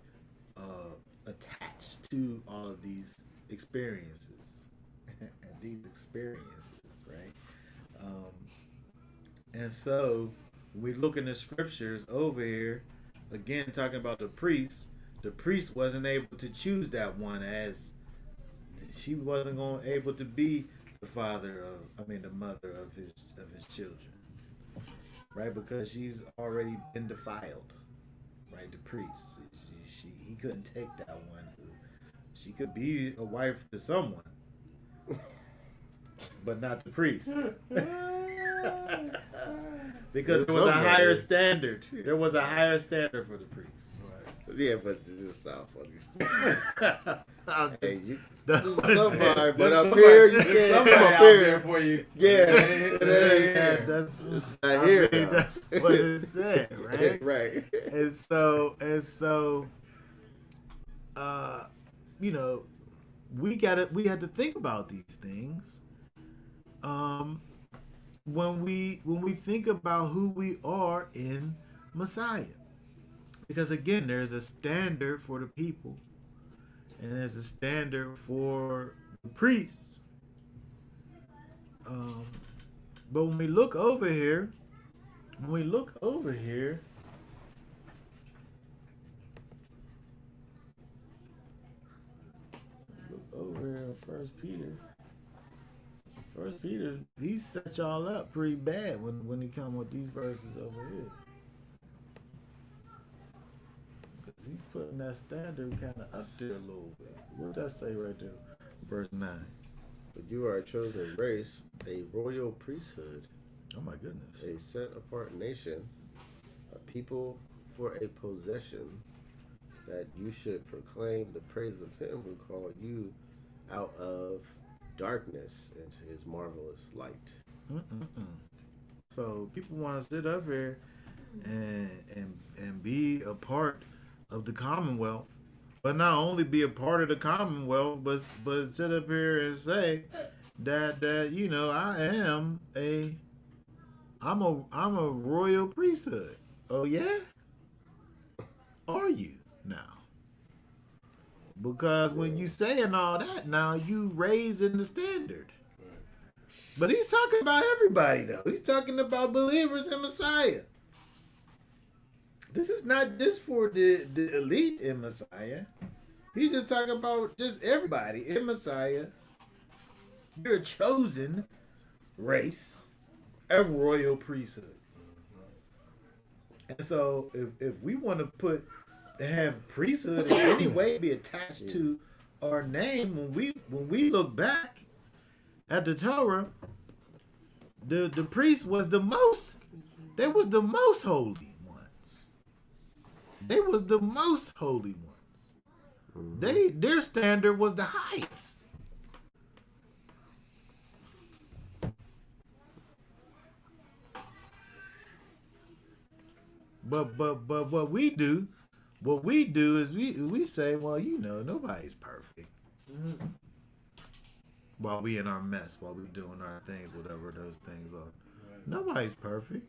attached to all of these experiences, right? And so we look in the scriptures over here, again talking about the priest wasn't able to choose that one, as she wasn't able to be the mother of his children, right? Because she's already been defiled, right? The priest, he couldn't take that one. She could be a wife to someone, but not the priest. Because there was a higher standard. There was a higher standard for the priest. Right. Yeah, but it just sounds funny. Hey, Somebody, but up here you can't Somebody come up out here. there for you. Yeah, that's not here. that's what it said, right? Right. And so, we had to think about these things. When we think about who we are in Messiah, because again, there's a standard for the people, and there's a standard for the priests. But when we look over here, First Peter. First Peter, he set y'all up pretty bad when he come with these verses over here. Because he's putting that standard kind of up there a little bit. What does that say right there? Verse 9. But you are a chosen race, a royal priesthood, Oh my goodness. a set apart nation, a people for a possession, that you should proclaim the praise of him who called you out of darkness into his marvelous light. So people want to sit up here and be a part of the Commonwealth, but not only be a part of the Commonwealth, but sit up here and say that you know I'm a royal priesthood. Oh yeah, are you now? Because when you saying all that, now you raising the standard. But he's talking about everybody, though. He's talking about believers in Messiah. This is not just for the elite in Messiah. He's just talking about just everybody in Messiah. You're a chosen race, a royal priesthood. And so if we want to have priesthood in any way be attached to our name, when we look back at the Torah, the priest was the most, they was the most holy ones. They was the most holy ones. Their standard was the highest. But what we do is we say, well, you know, nobody's perfect. While we in our mess, while we doing our things, whatever those things are. Right. Nobody's perfect.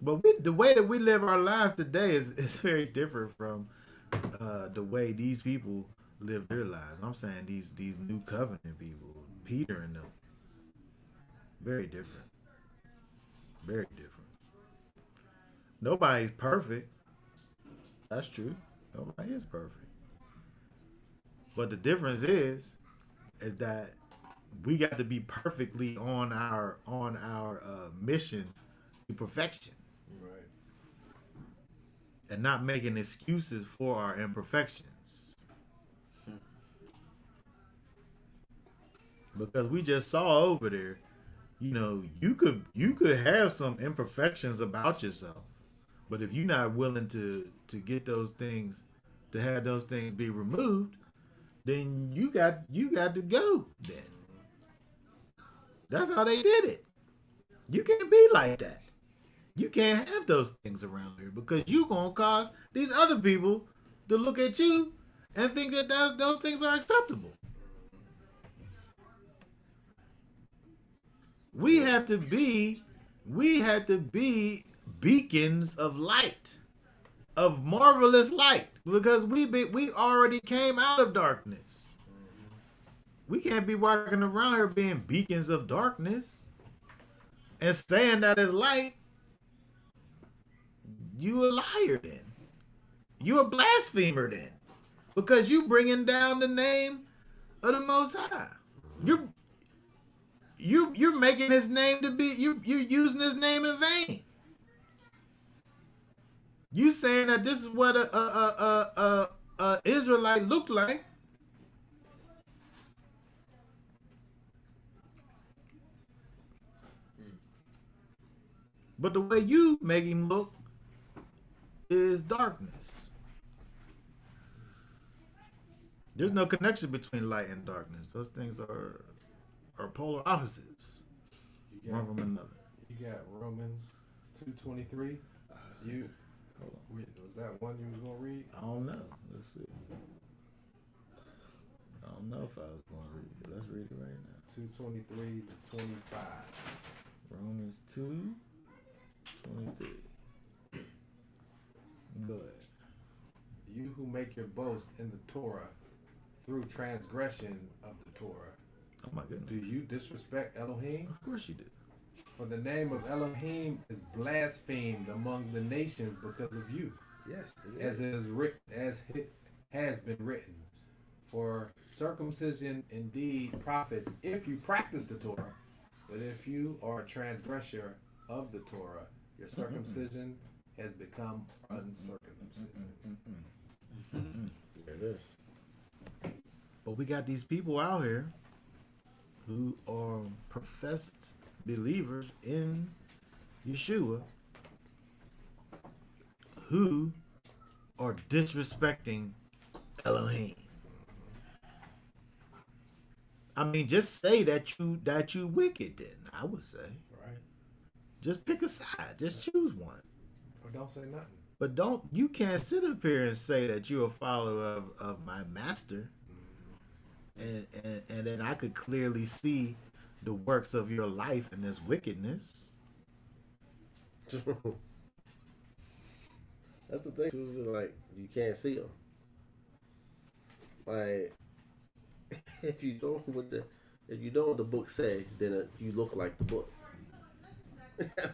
But the way that we live our lives today is very different from the way these people live their lives. I'm saying these new covenant people, Peter and them. Very different. Very different. Nobody's perfect. That's true. Nobody is perfect. But the difference is that we got to be perfectly on our mission to perfection, Right. and not making excuses for our imperfections. Because we just saw over there, you know, you could have some imperfections about yourself, but if you're not willing to get those things, to have those things be removed, then you got to go then. That's how they did it. You can't be like that. You can't have those things around here because you gonna cause these other people to look at you and think that those things are acceptable. We have to be beacons of light, of marvelous light, because we already came out of darkness. We can't be walking around here being beacons of darkness and saying that is light. You a liar then. You a blasphemer then, because you bringing down the name of the Most High. You're making his name to be, you're using his name in vain. You saying that this is what a Israelite looked like. But the way you make him look is darkness. There's no connection between light and darkness. Those things are polar opposites, one from another. You got Romans 2:23. Was that one you was gonna read? I don't know. Let's see. I don't know if I was going to read it. Let's read it right now. 2:23 to 25. Romans 2:23. Go ahead. You who make your boast in the Torah through transgression of the Torah. Oh my goodness. Do you disrespect Elohim? Of course you do. For the name of Elohim is blasphemed among the nations because of you. Yes, it As is. has been written. For circumcision indeed profits if you practice the Torah, but if you are a transgressor of the Torah, your circumcision has become uncircumcision. There it is. But we got these people out here who are professed believers in Yeshua who are disrespecting Elohim. I mean, just say that you wicked. Then I would say, Right? just pick a side. Just choose one. Or don't say nothing. But you can't sit up here and say that you're a follower of my master, and then I could clearly see the works of your life in this wickedness. That's the thing. People be like, you can't see them. Like, if you don't know what the book say, then you look like the book.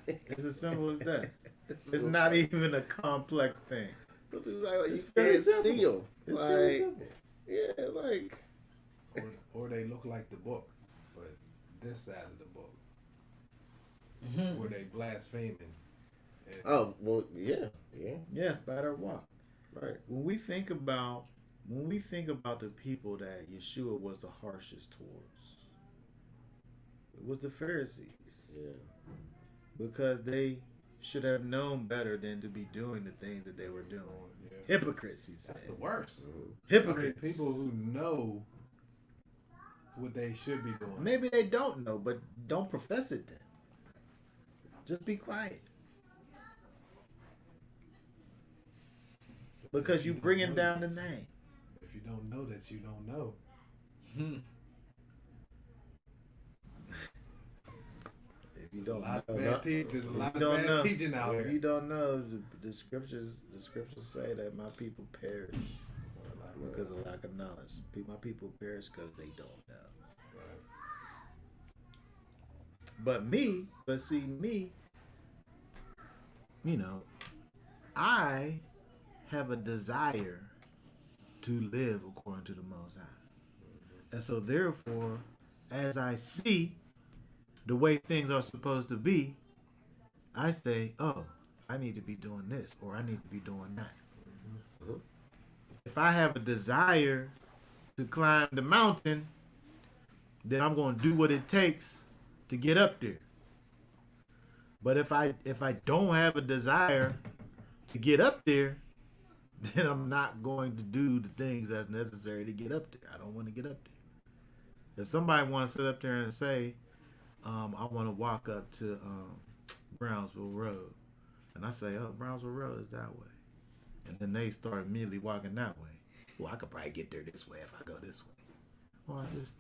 It's as simple as that. It's not even a complex thing. Some people like, It's you very can't simple. see them. It's like, very simple. Yeah, like. Or they look like the book, but this side of the book. Or they blaspheming. And Oh well, yeah. Yes, by their walk. Right. When we think about the people that Yeshua was the harshest towards, it was the Pharisees. Yeah. Because they should have known better than to be doing the things that they were doing. Yeah. Hypocrites, he said. That's the worst. Hypocrites. I mean, people who know what they should be doing. Maybe they don't know, but don't profess it then. Just be quiet. Because you bringing down the name. If you don't know that, you don't know. If you There's a don't lot know, of bad there's a if lot you of don't bad know- teaching out if here. you don't know, the scriptures say that my people perish because of lack of knowledge. My people perish because they don't know. But see me, I have a desire to live according to the Most High. And so therefore, as I see the way things are supposed to be, I say, oh, I need to be doing this or I need to be doing that. If I have a desire to climb the mountain, then I'm going to do what it takes to get up there. But if I don't have a desire to get up there, then I'm not going to do the things that's necessary to get up there. I don't want to get up there. If somebody wants to sit up there and say, I want to walk up to Brownsville Road, and I say, oh, Brownsville Road is that way, and then they start immediately walking that way. Well, I could probably get there this way if I go this way. Well, I just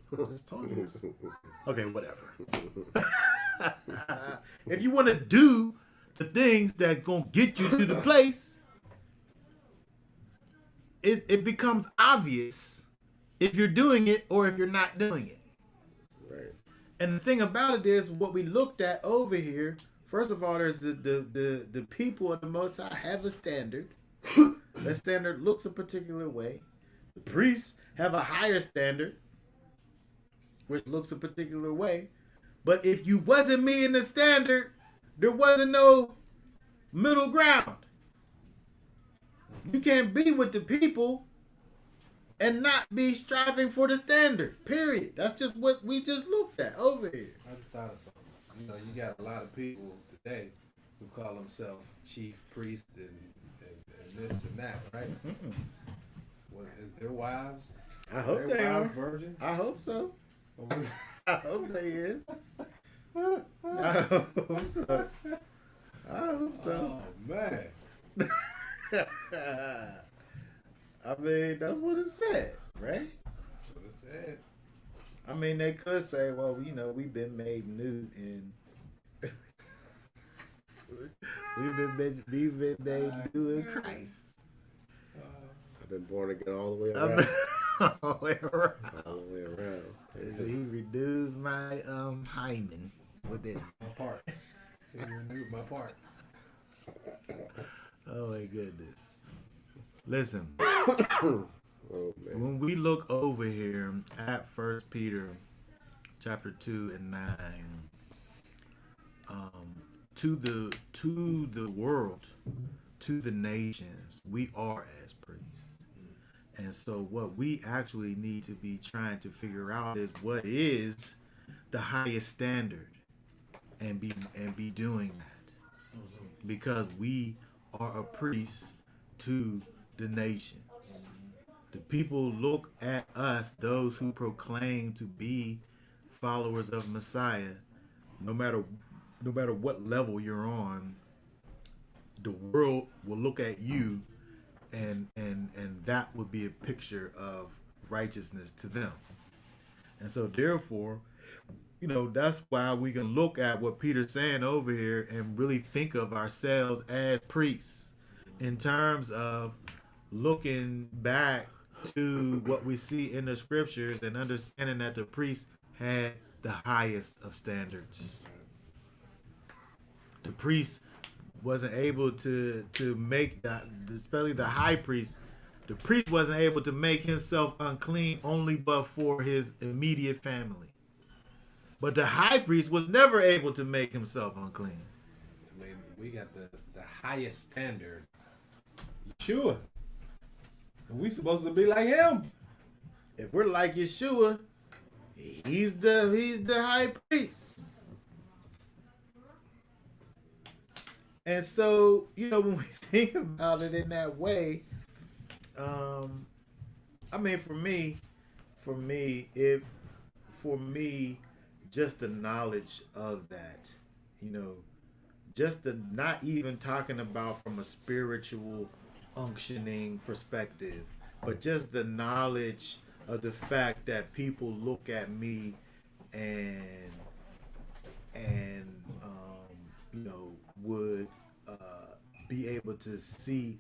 told you this. Okay, whatever. If you want to do the things that gonna get you to the place, it becomes obvious if you're doing it or if you're not doing it. Right. And the thing about it is, what we looked at over here. First of all, there's the people of the Most High have a standard. That standard looks a particular way. The priests have a higher standard, which looks a particular way. But if you wasn't me in the standard, there wasn't no middle ground. You can't be with the people and not be striving for the standard. Period. That's just what we just looked at over here. I just thought of something. You got a lot of people today who call themselves chief priest and this and that, right? What, is their wives? I hope their they wives are. virgins? I hope so. What was- I hope they is. I hope so. I hope so. Oh man. I mean, that's what it said, right? That's what it said. I mean, they could say, well, we've been made new in we've been made new in Christ. I've been born again all the way I've around. been all the way around. All the way around. He renewed my hymen with it. My parts. He renewed my parts. Oh my goodness. Listen, Oh man. When we look over here at First Peter chapter 2 and 9, to the world, to the nations, we are as priests. And so what we actually need to be trying to figure out is what is the highest standard, and be doing that. Because we are a priest to the nations. The people look at us, those who proclaim to be followers of Messiah, no matter what level you're on, the world will look at you, and that would be a picture of righteousness to them. And so therefore, that's why we can look at what Peter's saying over here and really think of ourselves as priests in terms of looking back to what we see in the scriptures and understanding that the priest had the highest of standards. The priest wasn't able to make that, especially the high priest. The priest wasn't able to make himself unclean only but for his immediate family. But the high priest was never able to make himself unclean. I mean, we got the highest standard. Yeshua. And we supposed to be like him. If we're like Yeshua, he's the high priest. And so, when we think about it in that way, I mean, for me, just the knowledge of that, just the, not even talking about from a spiritual unctioning perspective, but just the knowledge of the fact that people look at me and would be able to see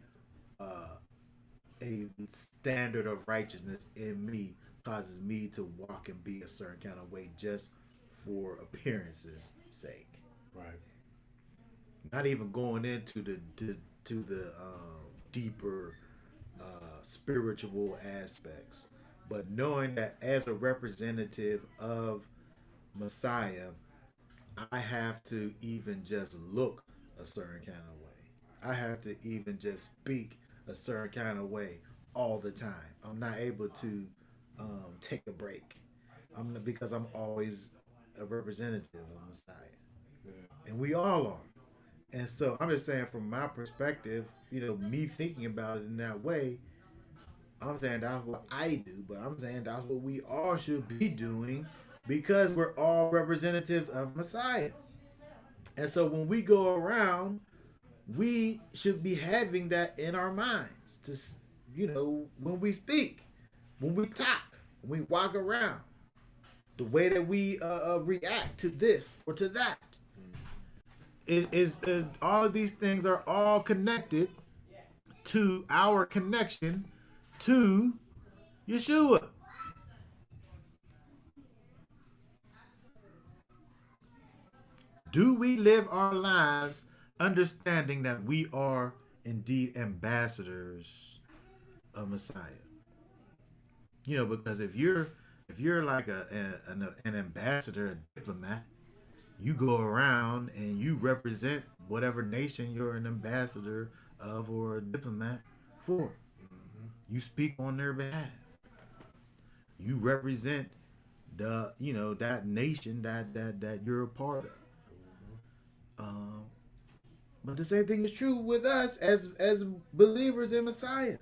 a standard of righteousness in me causes me to walk and be a certain kind of way just for appearances sake. Right. Not even going into the deeper spiritual aspects, but knowing that as a representative of Messiah, I have to even just look a certain kind of way. I have to even just speak a certain kind of way all the time. I'm not able to take a break. Because I'm always a representative of Messiah. And we all are. And so I'm just saying, from my perspective, me thinking about it in that way, I'm saying that's what I do, but I'm saying that's what we all should be doing because we're all representatives of Messiah. And so when we go around, we should be having that in our minds to, when we speak, when we talk, when we walk around, the way that we react to this or to that. All of these things are all connected to our connection to Yeshua. Do we live our lives understanding that we are indeed ambassadors of Messiah? Because if you're like an ambassador, a diplomat, you go around and you represent whatever nation you're an ambassador of or a diplomat for. Mm-hmm. You speak on their behalf. You represent the that nation that you're a part of. Mm-hmm. But the same thing is true with us as believers in Messiah.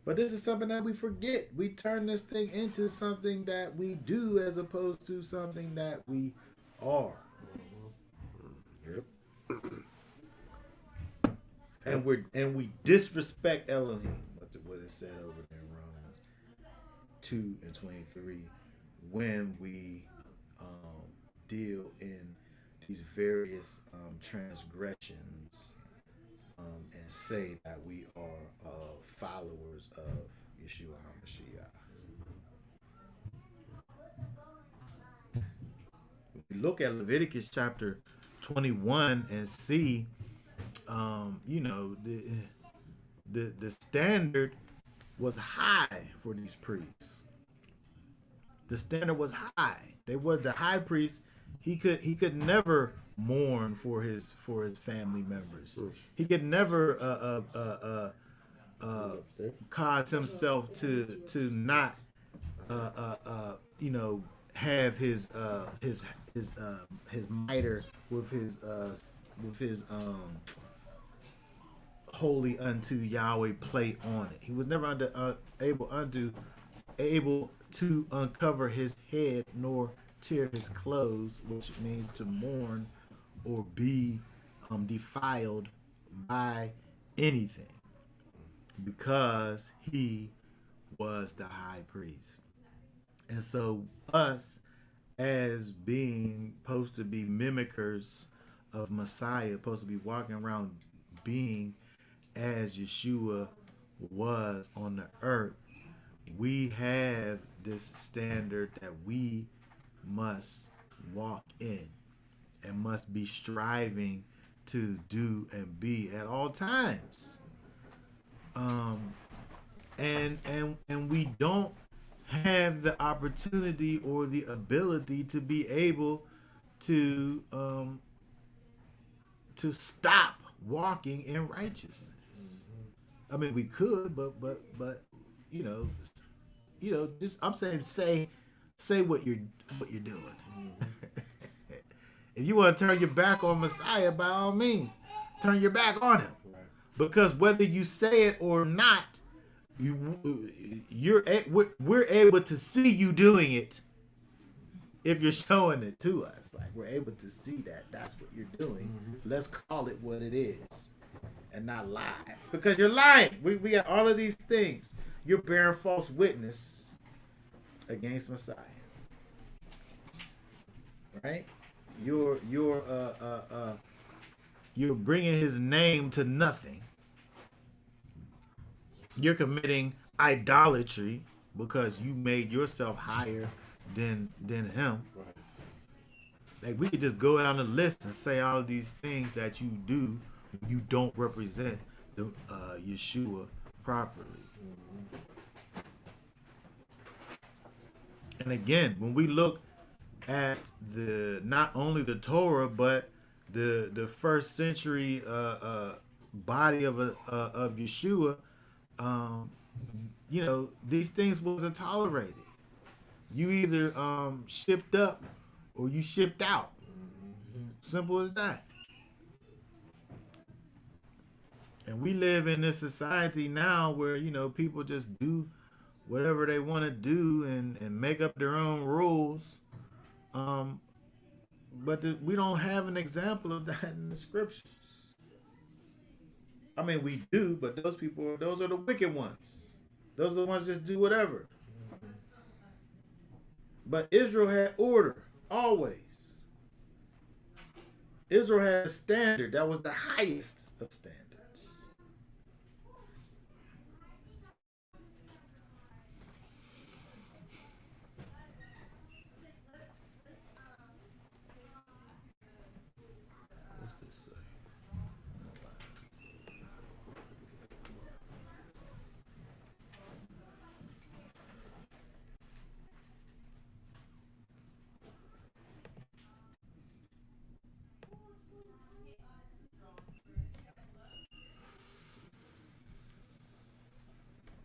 But this is something that we forget. We turn this thing into something that we do as opposed to something that we are. Yep. And we disrespect Elohim, what it said over there in Romans 2 and 23, when we deal in these various transgressions and say that we are followers of Yeshua HaMashiach. We look at Leviticus chapter 21 and see, the standard was high for these priests. The standard was high. They was the high priest. He could never mourn for his family members. He could never cause himself to not have his mitre with his holy unto Yahweh plate on it. He was never able to uncover his head nor tear his clothes, which means to mourn or be defiled by anything, because he was the high priest. And so us, as being supposed to be mimickers of Messiah, supposed to be walking around being as Yeshua was on the earth, we have this standard that we must walk in and must be striving to do and be at all times. And we don't have the opportunity or the ability to be able to stop walking in righteousness. I mean, we could, but just I'm saying, say what you're doing. If you want to turn your back on Messiah, by all means, turn your back on him, because whether you say it or not, we're able to see you doing it. If you're showing it to us, like, we're able to see that's what you're doing. Let's call it what it is and not lie, because you're lying. We got all of these things. You're bearing false witness against Messiah, right? You're bringing his name to nothing. You're committing idolatry because you made yourself higher than him. Like, we could just go down the list and say all of these things that you do. You don't represent the Yeshua properly. And again, when we look at not only the Torah but the first century body of Yeshua, these things wasn't tolerated. You either shipped up or you shipped out. Simple as that. And we live in this society now where, people just do whatever they want to do and make up their own rules. But we don't have an example of that in the scriptures. I mean, we do, but those are the wicked ones. Those are the ones that just do whatever. But Israel had order, always. Israel had a standard that was the highest of standards. What's this say?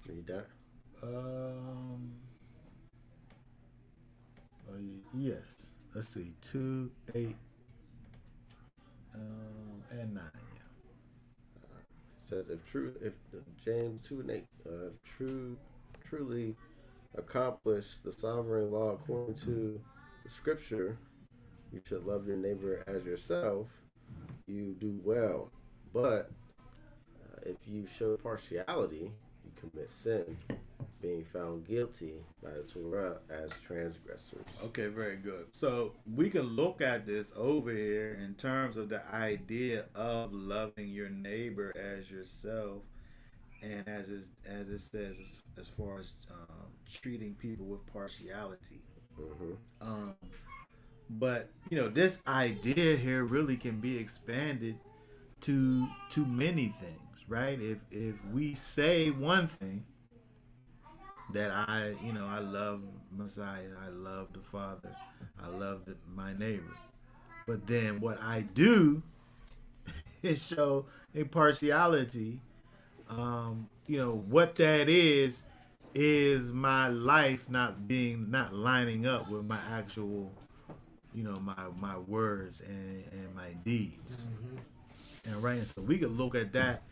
Read that. Yes. Let's see. 2, 8, and 9. Yeah. It says, if James 2:8, truly accomplish the sovereign law according to the scripture, you should love your neighbor as yourself. You do well, but if you show partiality, you commit sin, being found guilty by the Torah as transgressors. Okay, very good. So we can look at this over here in terms of the idea of loving your neighbor as yourself, and as it says, as far as treating people with partiality. But this idea here really can be expanded to many things, right? If we say one thing that I love Messiah, I love the Father, I love my neighbor. But then what I do is show impartiality. What that is my life not lining up with my actual, my words and my deeds. And right, and so we could look at that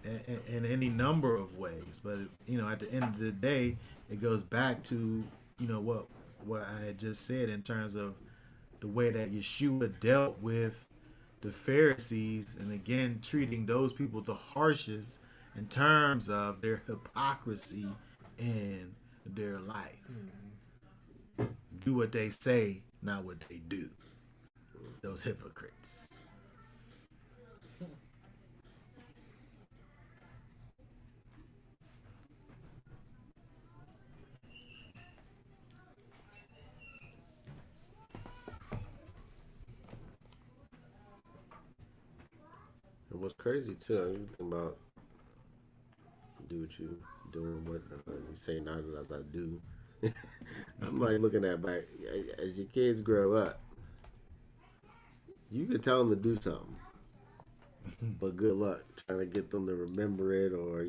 in any number of ways. But at the end of the day, it goes back to what I had just said in terms of the way that Yeshua dealt with the Pharisees, and again treating those people the harshest in terms of their hypocrisy in their life. Do what they say, not what they do. Those hypocrites. And what's crazy too, you think about do what you doing, what you say not as I do. I'm like looking at back as your kids grow up. You can tell them to do something, but good luck trying to get them to remember it, or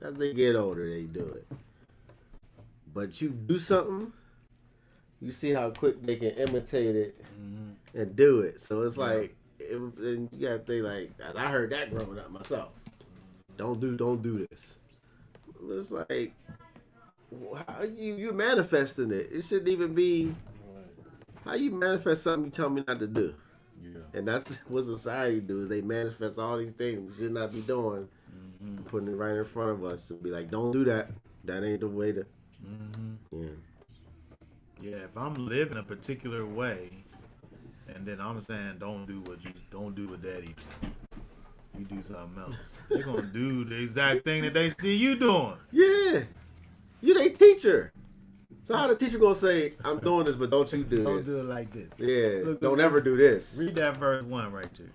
as they get older, they do it. But you do something, you see how quick they can imitate it and do it. So it's like, and you gotta think like, I heard that growing up myself. Don't do this. It's like, how you manifesting it? It shouldn't even be. How you manifest something you tell me not to do? Yeah. And that's what society do, is they manifest all these things we should not be doing, putting it right in front of us and be like, don't do that. That ain't the way to. Yeah, if I'm living a particular way, and then I'm saying don't do what daddy doing, you do something else. They're gonna do the exact thing that they see you doing. Yeah, you they teacher. So how the teacher gonna say, I'm doing this, but don't you do Don't this? do it like this. Yeah, don't ever do this. Read that verse 1 right there.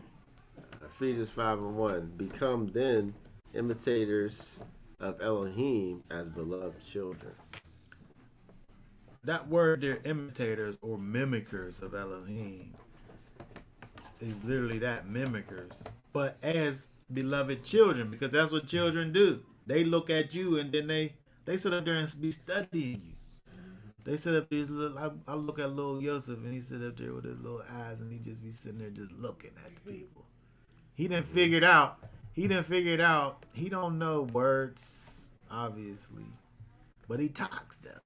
Ephesians 5:1. Become then imitators of Elohim as beloved children. That word there, imitators or mimickers of Elohim, is literally that, mimickers. But as beloved children, because that's what children do. They look at you and then they sit up there and be studying you. They sit up there, I look at little Yosef and he sit up there with his little eyes and he just be sitting there just looking at the people. He done figured out. He don't know words, obviously, but he talks them.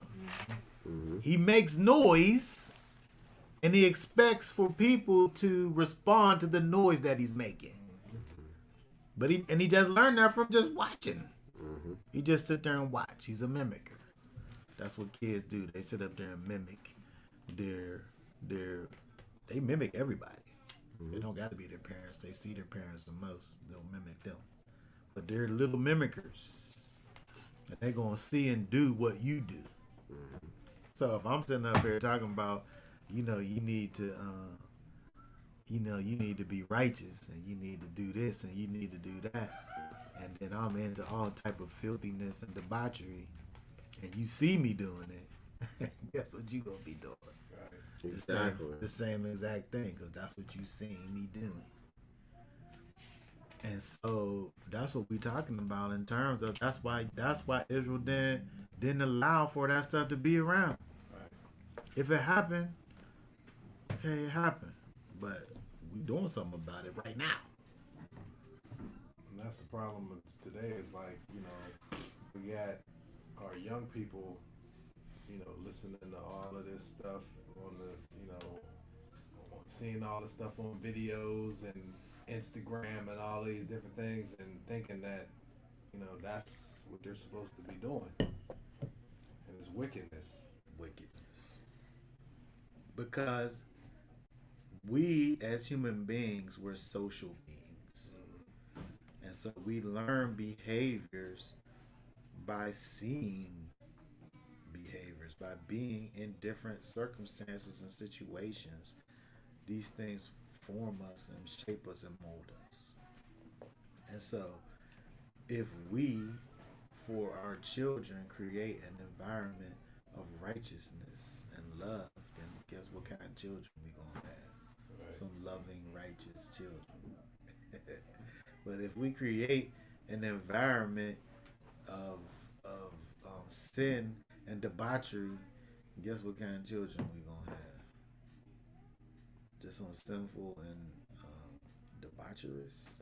He makes noise, and he expects for people to respond to the noise that he's making. But he just learned that from just watching. He just sit there and watch. He's a mimicker. That's what kids do. They sit up there and mimic they mimic everybody. They don't got to be their parents. They see their parents the most. They'll mimic them. But they're little mimickers. And they're going to see and do what you do. So if I'm sitting up here talking about, you need to, you need to be righteous and you need to do this and you need to do that. And then I'm into all type of filthiness and debauchery. And you see me doing it. Guess what you going to be doing? Exactly. The same exact thing, because that's what you seen me doing. And so that's what we talking about in terms of that's why Israel didn't allow for that stuff to be around. Right. If it happened, okay, it happened, but we doing something about it right now. And that's the problem with today. Is like, we got our young people, listening to all of this stuff on the, seeing all the stuff on videos and Instagram and all these different things, and thinking that, that's what they're supposed to be doing. And it's wickedness. Because we as human beings, we're social beings. And so we learn behaviors by seeing behaviors, by being in different circumstances and situations. These things form us and shape us and mold us. And so if we for our children create an environment of righteousness and love, then guess what kind of children we gonna have? Right. Some loving, righteous children. But if we create an environment of sin and debauchery, guess what kind of children we gonna have? Just some sinful and debaucherous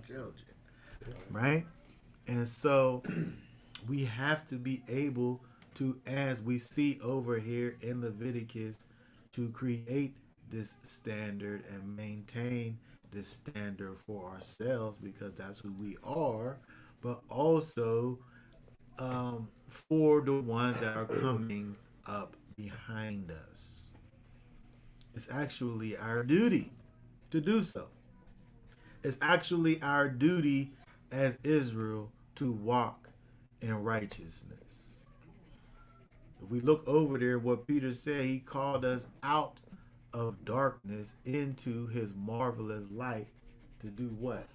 children, right? And so we have to be able to, as we see over here in Leviticus, to create this standard and maintain this standard for ourselves, because that's who we are, but also for the ones that are coming up behind us. It's actually our duty to do so. It's actually our duty as Israel to walk in righteousness. If we look over there, what Peter said, he called us out of darkness into his marvelous light to do what?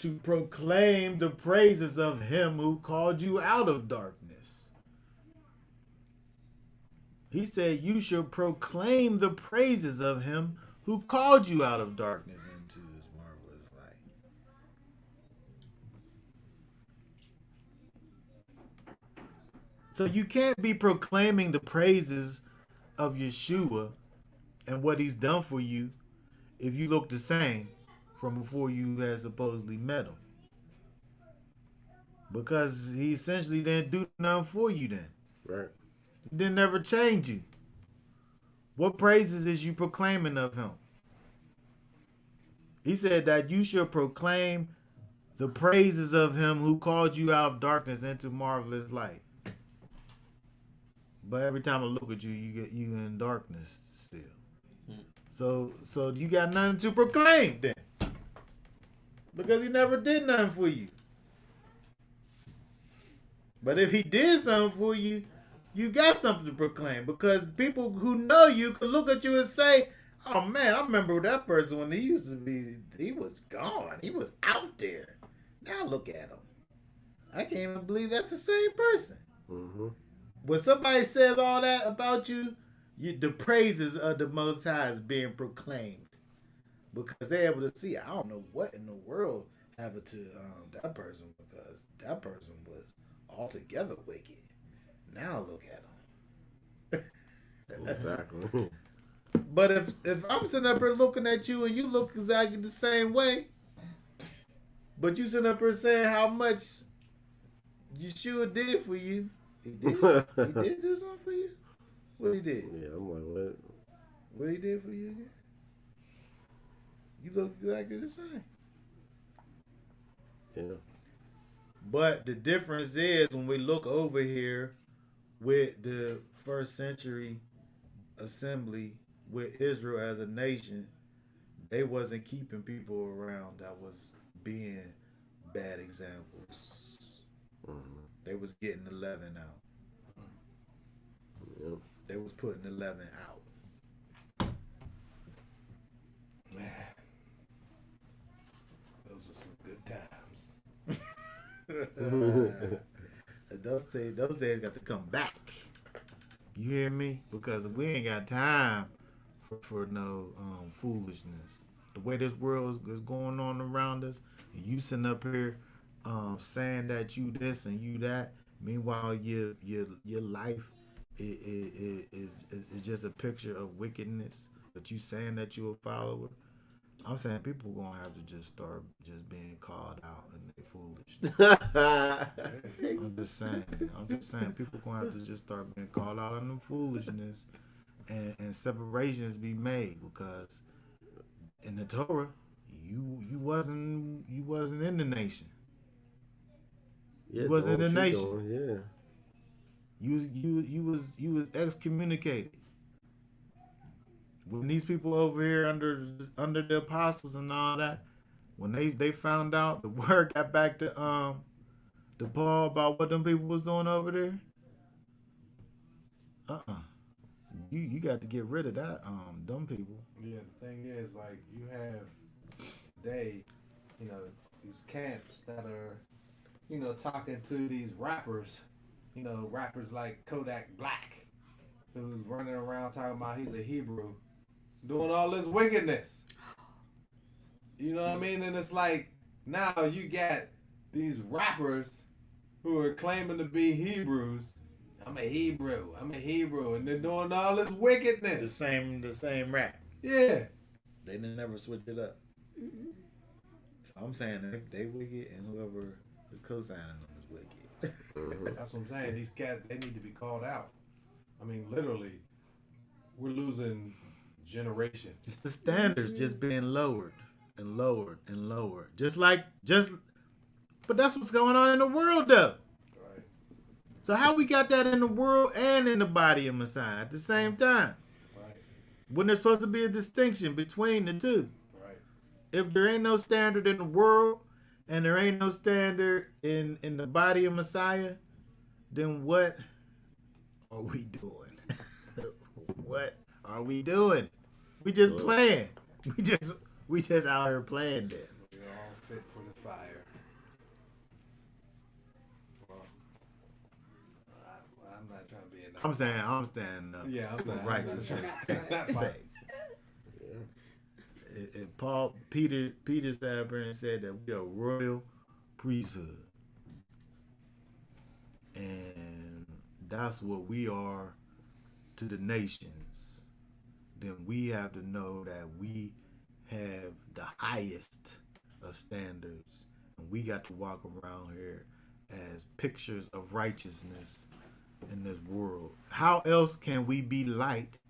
To proclaim the praises of him who called you out of darkness. He said you should proclaim the praises of him who called you out of darkness into his marvelous light. So you can't be proclaiming the praises of Yeshua and what he's done for you if you look the same from before you had supposedly met him. Because he essentially didn't do nothing for you then. Right. He didn't ever change you. What praises is you proclaiming of him? He said that you should proclaim the praises of him who called you out of darkness into marvelous light. But every time I look at you, you in darkness still. So you got nothing to proclaim then. Because he never did nothing for you. But if he did something for you, you got something to proclaim. Because people who know you can look at you and say, oh man, I remember that person when he used to be, he was gone. He was out there. Now look at him. I can't even believe that's the same person. Mm-hmm. When somebody says all that about you, the praises of the Most High is being proclaimed. Because they're able to see, I don't know what in the world happened to that person, because that person was altogether wicked. Now look at him. Exactly. But if I'm sitting up here looking at you and you look exactly the same way, but you sitting up here saying how much Yeshua did for you, he did. He did do something for you. What he did? Yeah, I'm like, what? What he did for you again? You look exactly the same. Yeah. But the difference is when we look over here with the first century assembly with Israel as a nation, they wasn't keeping people around that was being bad examples. Mm-hmm. They was getting 11 out. Yep. They was putting 11 out. Man, those were some good times. Those days got to come back. You hear me? Because we ain't got time for no foolishness. The way this world is going on around us, and you sitting up here saying that you this and you that. Meanwhile, your life is just a picture of wickedness. But you saying that you a follower. I'm saying people gonna have to just start just being called out and they foolishness. I'm just saying people gonna have to just start being called out on them foolishness, and separations be made, because in the Torah you wasn't in the nation. Yeah, You wasn't in the what you nation. doing, yeah. You was excommunicated. When these people over here under the apostles and all that, When they found out, the word got back to Paul about what them people was doing over there. You got to get rid of that dumb people. Yeah, the thing is, like, you have today, you know, these camps that are, you know, talking to these rappers, you know, rappers like Kodak Black, who's running around talking about he's a Hebrew, doing all this wickedness. You know what I mean? And it's like, now you got these rappers who are claiming to be Hebrews. I'm a Hebrew, and they're doing all this wickedness. The same rap. Yeah. They didn't never switch it up. So I'm saying they wicked, and whoever is co-signing them is wicked. That's what I'm saying. These cats, they need to be called out. I mean, literally, we're losing generations. It's the standards just being lowered and lowered and lowered. But that's what's going on in the world, though. Right. So how we got that in the world and in the body of Messiah at the same time? Right. When there's supposed to be a distinction between the two. Right. If there ain't no standard in the world and there ain't no standard in the body of Messiah, then what are we doing? What are we doing? We just playing. We just out here playing then. We're all fit for the fire. Well, I'm not trying to be an. I'm saying I'm standing up Yeah, I'm for not- righteousness' That's sake. Peter sat there and said that we are royal priesthood, and that's what we are to the nations. Then we have to know that we have the highest of standards, and we got to walk around here as pictures of righteousness in this world. How else can we be light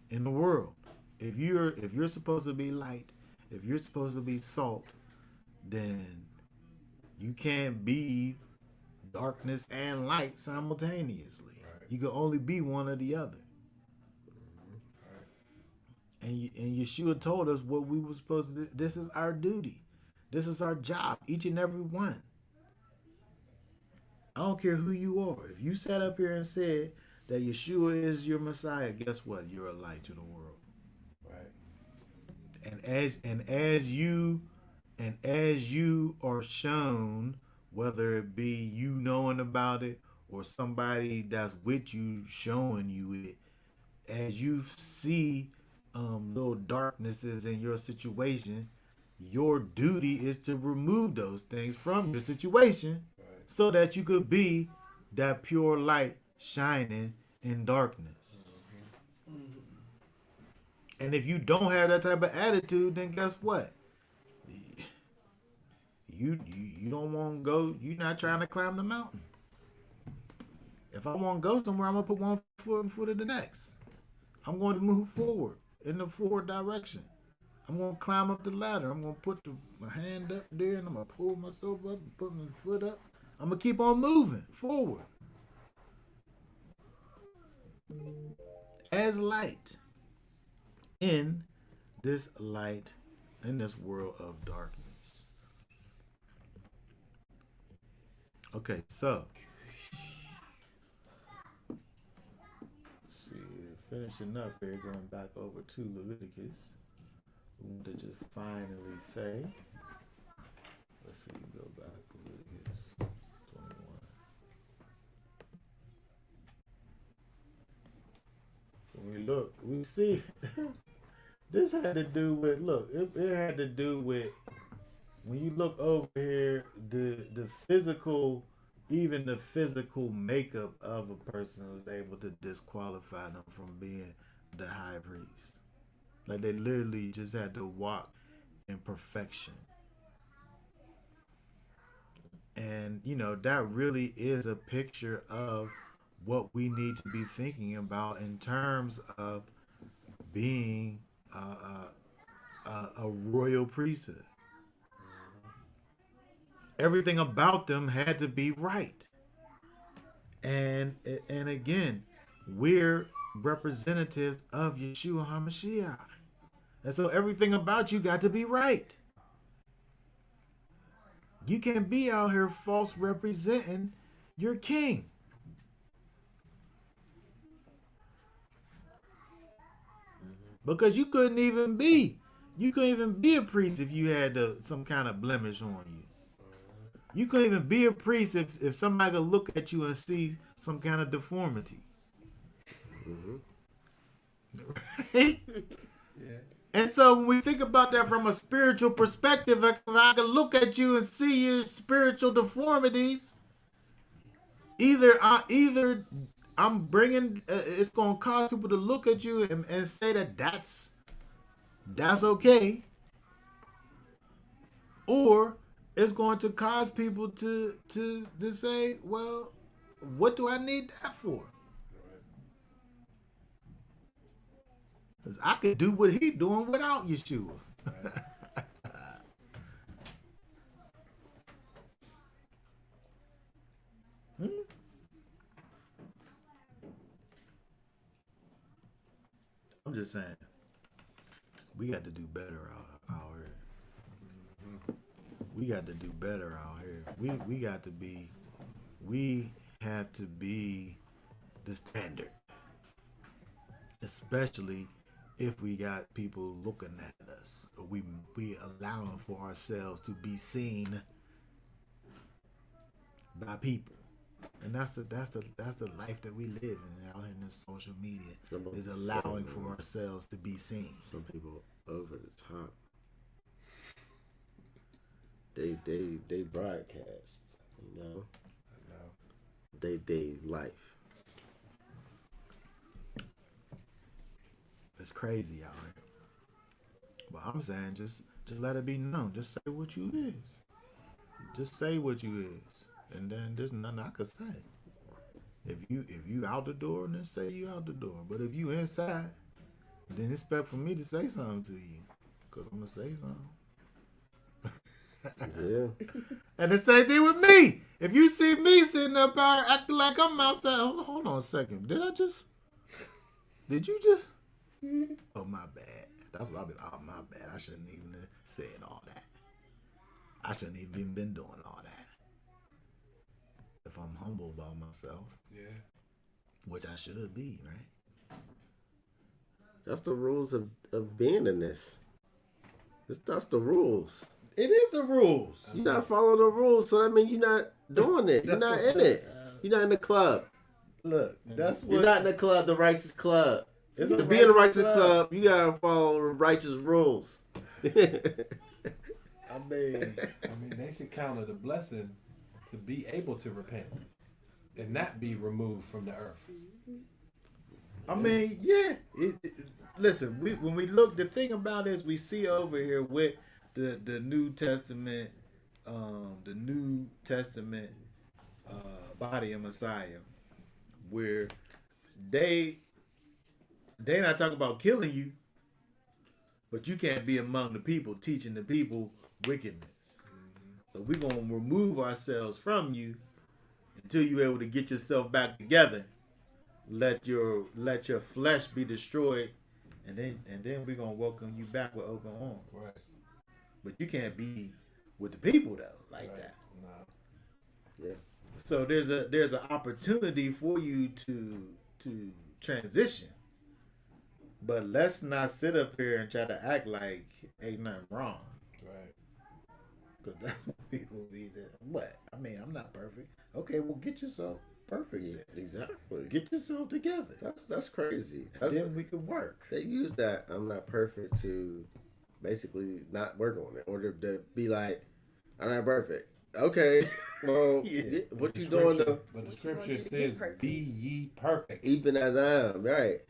in the world? If you're supposed to be light, if you're supposed to be salt, then you can't be darkness and light simultaneously. Right. You can only be one or the other. And Yeshua told us what we were supposed to do. This is our duty. This is our job, each and every one. I don't care who you are. If you sat up here and said that Yeshua is your Messiah, guess what? You're a light to the world. Right. And as you are shown, whether it be you knowing about it or somebody that's with you showing you it, as you see little darknesses in your situation, your duty is to remove those things from your situation, so that you could be that pure light shining in darkness. And if you don't have that type of attitude, then guess what? You don't want to go. You're not trying to climb the mountain. If I want to go somewhere, I'm gonna put one foot in front of the next. I'm going to move forward in the forward direction. I'm gonna climb up the ladder. I'm gonna put my hand up there, and I'm gonna pull myself up, and put my foot up. I'm gonna keep on moving forward as light in this world of darkness. Okay, so let's see, finishing up here, going back over to Leviticus. We want to just finally say, let's see, go back to Leviticus 21. When we look, we see this had to do with, it had to do with, when you look over here, the physical, even the physical makeup of a person was able to disqualify them from being the high priest. Like they literally just had to walk in perfection. And, that really is a picture of what we need to be thinking about in terms of being a royal priesthood. Everything about them had to be right. And again, we're representatives of Yeshua HaMashiach. And so everything about you got to be right. You can't be out here false representing your king. Because you couldn't even be a priest if you had some kind of blemish on you. You couldn't even be a priest if somebody could look at you and see some kind of deformity. Right? Yeah. And so when we think about that from a spiritual perspective, if I can look at you and see your spiritual deformities, either I'm bringing it's gonna cause people to look at you and say that that's okay, or it's going to cause people to say, well, what do I need that for? Because I could do what he doing without Yeshua. I'm just saying, we got to do better out here. We got to do better out here. We have to be the standard, especially if we got people looking at us, or we allowing for ourselves to be seen by people. And that's the life that we live in out in this social media, is allowing for ourselves to be seen. Some people over the top. They broadcast, you know. They life. It's crazy out here. But I'm saying just let it be known. Just say what you is. Just say what you is. And then there's nothing I could say. If you out the door, then say you out the door. But if you inside, then expect for me to say something to you. Because I'm going to say something. Yeah. And the same thing with me. If you see me sitting up there acting like I'm outside, hold on a second. Did you just? Oh, my bad. That's what I'll be like, oh, my bad. I shouldn't even have said all that. I shouldn't even been doing all that. If I'm humble about myself. Yeah. Which I should be, right? That's the rules of being in this. That's the rules. It is the rules. You're not following the rules, so that means you're not doing it. You're not in it. You're not in the club. Look, that's what. You're not in the club, the righteous club. It's To a be in the righteous righteous club, you gotta follow the righteous rules. I mean, they should count it a blessing to be able to repent and not be removed from the earth. I mean, yeah. Listen, when we look, the thing about it is we see over here with the New Testament, body of Messiah, where they not talking about killing you, but you can't be among the people teaching the people wickedness. So we're gonna remove ourselves from you until you're able to get yourself back together. Let your flesh be destroyed, and then we're gonna welcome you back with open arms. Right. But you can't be with the people though like that. No. Yeah. So there's an opportunity for you to transition. But let's not sit up here and try to act like ain't nothing wrong. Right. Because that's what people be there. What? I mean, I'm not perfect. Okay, well, get yourself perfect. Yeah, then. exactly. Get yourself together. That's crazy. And then we can work. They use that I'm not perfect to basically not work on it, or to be like, I'm not perfect. Okay, well, Yeah. what you doing though? But the scripture says, "Be ye perfect." Even as I am, right?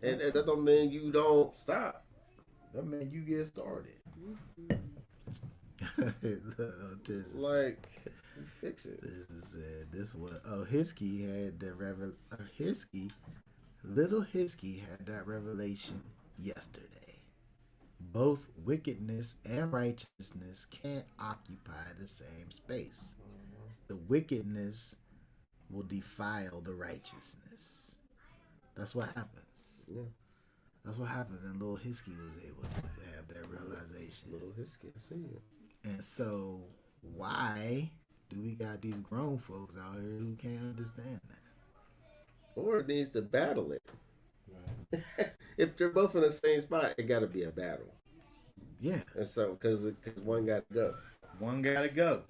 And that don't mean you don't stop. That mean you get started. Like, you fix it. This was Hiskey had that little Hiskey had that revelation yesterday. Both wickedness and righteousness can't occupy the same space. The wickedness will defile the righteousness. That's what happens. Yeah. That's what happens, and little Hiskey was able to have that realization. Little history, I see you. And so why do we got these grown folks out here who can't understand that? Or it needs to battle it. Right. If they're both in the same spot, it got to be a battle. Yeah, And so, because one got to go. one gotta go.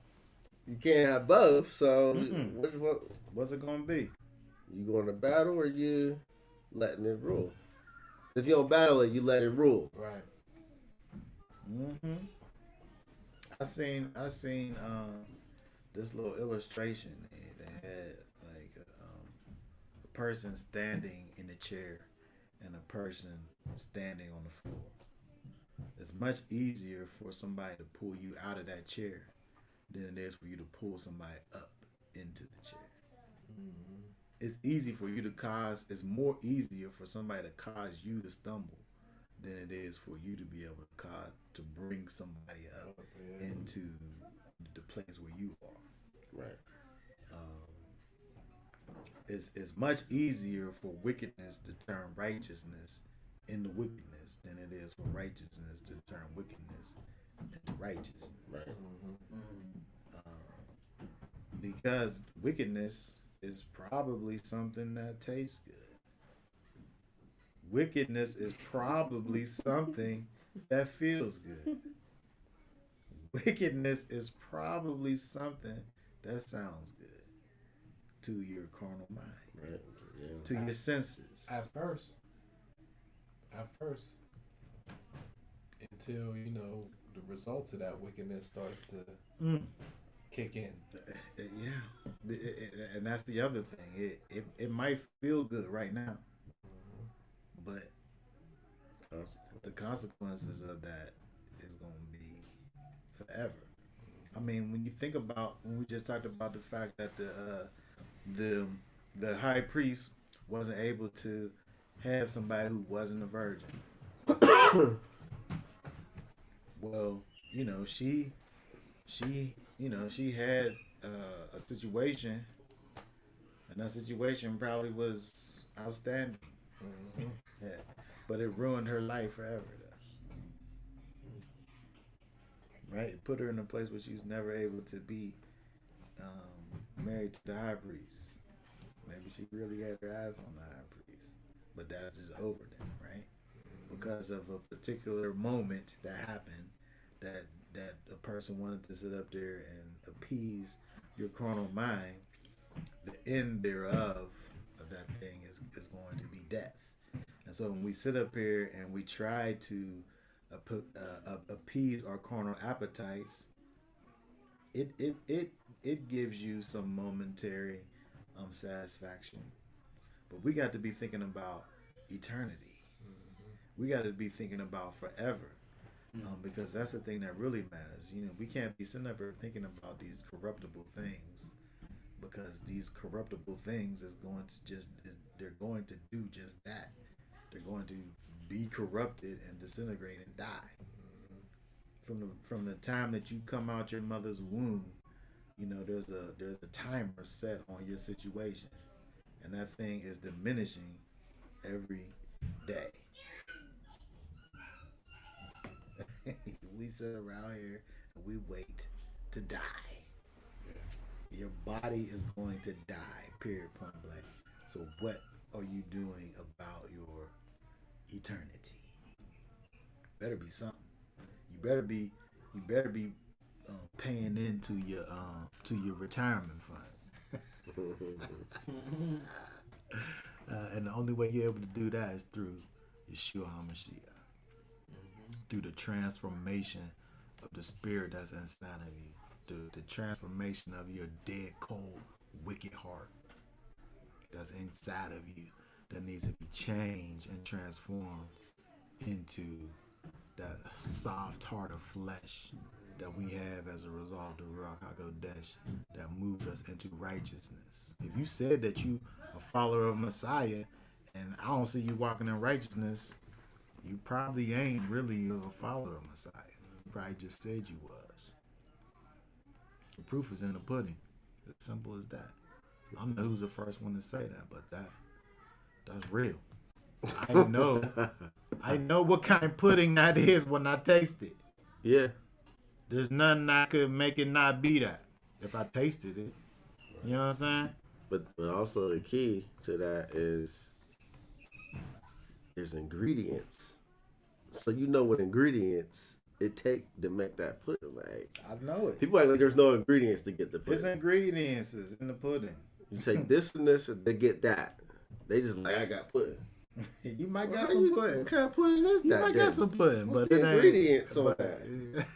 You can't have both. So, Mm-mm. what What's it gonna be? you going to battle or you letting it rule? If you don't battle it, you let it rule. Right. Mm-hmm. I seen this little illustration that had like a person standing in a chair and a person standing on the floor. It's much easier for somebody to pull you out of that chair than it is for you to pull somebody up into the chair. Mm-hmm. It's easy for you to cause. It's more easier for somebody to cause you to stumble than it is for you to be able to bring somebody up into the place where you are. Right. It's much easier for wickedness to turn righteousness into wickedness than it is for righteousness to turn wickedness into righteousness. Right. Because wickedness is probably something that tastes good. Wickedness is probably something that feels good. Wickedness is probably something that sounds good to your carnal mind, Right. Yeah. to your senses. At first, until the results of that wickedness starts to kick in. Yeah, and that's the other thing. It might feel good right now, but the consequences of that is going to be forever. I mean, when you think about, when we just talked about the fact that the high priest wasn't able to have somebody who wasn't a virgin. Well, she had a situation, and that situation probably was outstanding. Yeah. But it ruined her life forever, though. Right? It put her in a place where she was never able to be married to the high priest. Maybe she really had her eyes on the high priest, but that's just over then, right? Because of a particular moment that happened, that a person wanted to sit up there and appease your carnal mind. The end thereof of that thing is going to be death. And so when we sit up here and we try to appease our carnal appetites, it gives you some momentary satisfaction. But we got to be thinking about eternity. We got to be thinking about forever. Because that's the thing that really matters. We can't be sitting up here thinking about these corruptible things, because these corruptible things they're going to do just that. They're going to be corrupted and disintegrate and die. From the time that you come out your mother's womb, there's a timer set on your situation, and that thing is diminishing every day. We sit around here and we wait to die. Your body is going to die, period, point blank. So what are you doing about your eternity? Better be something. You better be paying into your retirement fund. And the only way you're able to do that is through Yeshua HaMashiach. Through the transformation of the spirit that's inside of you, through the transformation of your dead, cold, wicked heart that's inside of you, that needs to be changed and transformed into that soft heart of flesh that we have as a result of the Ruach HaKodesh that moves us into righteousness. If you said that you a follower of Messiah and I don't see you walking in righteousness, you probably ain't really a follower of Messiah. You probably just said you was. The proof is in the pudding. As simple as that. I don't know who's the first one to say that, but that's real. I know what kind of pudding that is when I taste it. Yeah. There's nothing I could make it not be that if I tasted it. You know what I'm saying? But also the key to that is there's ingredients. So you know what ingredients it take to make that pudding. Like I know it. people act like there's no ingredients to get the It's pudding. ingredients is in the pudding. You take this and this and they get that. They just like I got pudding. You might Well, get how some you- pudding. What kind of pudding is You that? might then? get some pudding, What's but the it ain't. ingredients on but- that?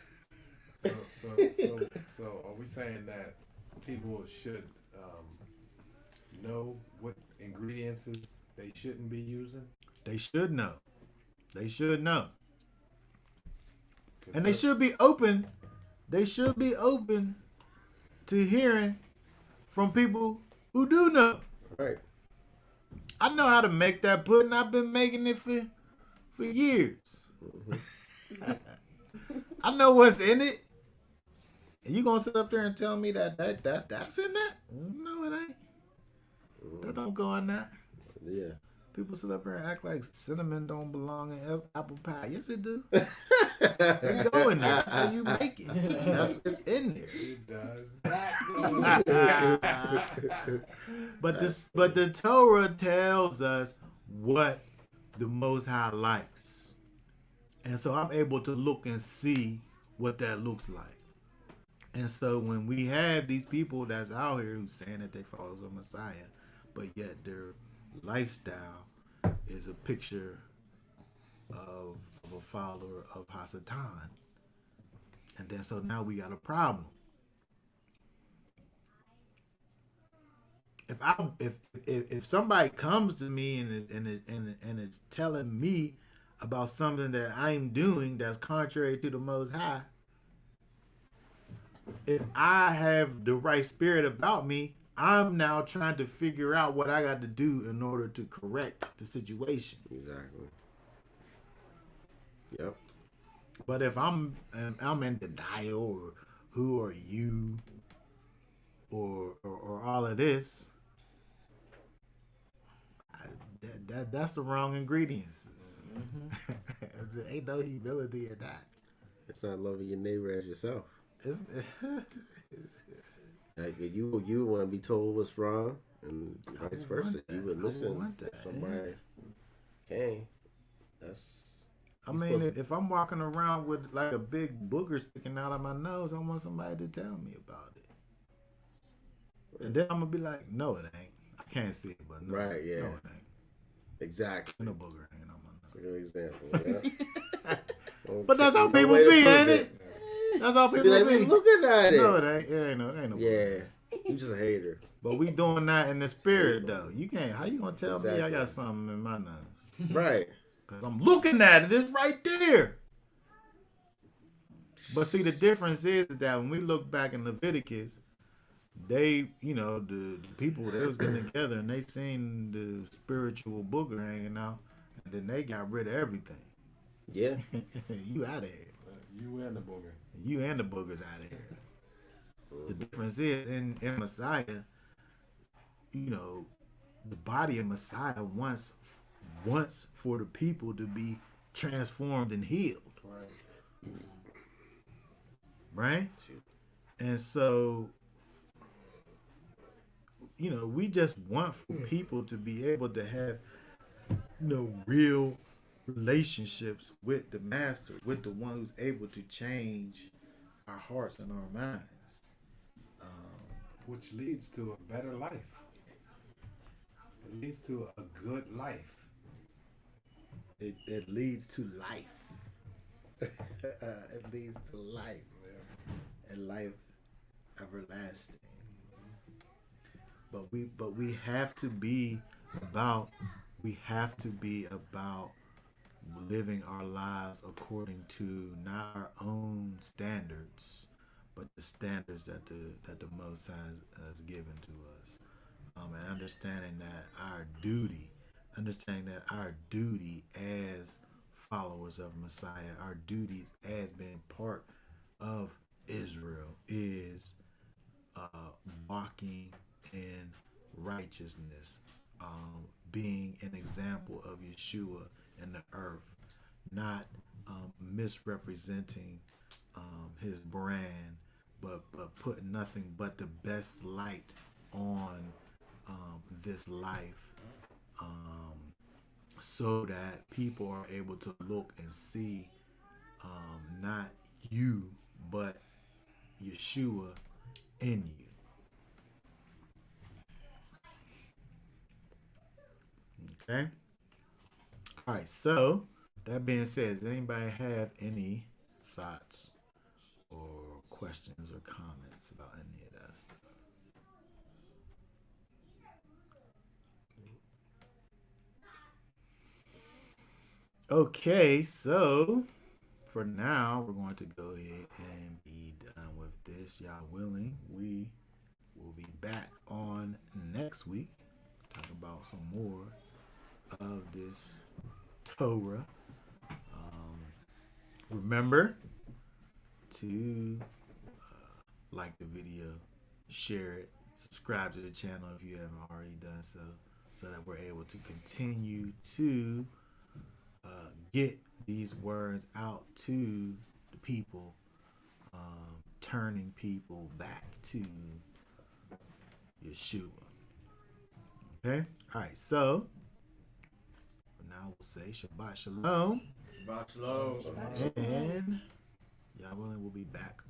So are we saying that people should know what ingredients they shouldn't be using? They should know. They should know. 'Cause And they should be open. They should be open to hearing from people who do know. Right. I know how to make that pudding. I've been making it for years. I know what's in it. And you gonna sit up there and tell me that's in that? No, it ain't. That don't go in that. Yeah. People sit up there and act like cinnamon don't belong in apple pie. Yes, it do. It go in there. That's how you make it. That's what's in there. It does But the Torah tells us what the Most High likes, and so I'm able to look and see what that looks like. And so when we have these people that's out here who's saying that they follow the Messiah, but yet their lifestyle is a picture of a follower of Hasatan, and then so now we got a problem. If somebody comes to me and is telling me about something that I'm doing that's contrary to the Most High, if I have the right spirit about me, I'm now trying to figure out what I got to do in order to correct the situation. Exactly. Yep. But if I'm in denial, or who are you, or all of this, that's the wrong ingredients. There ain't no humility in that. It's not loving your neighbor as yourself. It's Like if you want to be told what's wrong, and I vice would versa. want that. You would I would listen. want that, If somebody came. That's. I mean, if I'm walking around with like a big booger sticking out of my nose, I want somebody to tell me about it. And then I'm gonna be like, no, it ain't. I can't see it, but no, Right, yeah. no, it ain't. Exactly. No booger ain't on my nose. Good example. Yeah. But that's how No people way to be, prove ain't it? That's how Be people like, be. looking at it. No, it ain't. It ain't no booger. Yeah. You just a hater. But we doing that in the spirit though. You can't. How you gonna tell me I Exactly. got something in my nose? Right. Cause I'm looking at it. It's right there. But see, the difference is that when we look back in Leviticus, they, the people, they was getting together and they seen the spiritual booger hanging out, and then they got rid of everything. Yeah. You out of here. you and the booger. You and the boogers out of here. The difference is in Messiah, the body of Messiah wants for the people to be transformed and healed. Right? And so, we just want for people to be able to have, real relationships with the master, with the one who's able to change our hearts and our minds. Which leads to a better life. It leads to a good life. It leads to life. It leads to life. And life everlasting. But we have to be about living our lives according to not our own standards, but the standards that the Most High has given to us. And understanding that our duty as followers of Messiah, our duty as being part of Israel is walking in righteousness, being an example of Yeshua in the earth, not misrepresenting his brand, but put nothing but the best light on this life, so that people are able to look and see not you, but Yeshua in you. Okay? All right, so that being said, does anybody have any thoughts or questions or comments about any of that stuff? Okay, so for now, we're going to go ahead and be done with this. Y'all willing, we will be back on next week. Talk about some more of this Torah. Remember to like the video, share it, subscribe to the channel if you haven't already done so, so that we're able to continue to get these words out to the people, turning people back to Yeshua. Okay? All right, so now we'll say Shabbat Shalom. Shabbat shalom. And y'all willing, we'll be back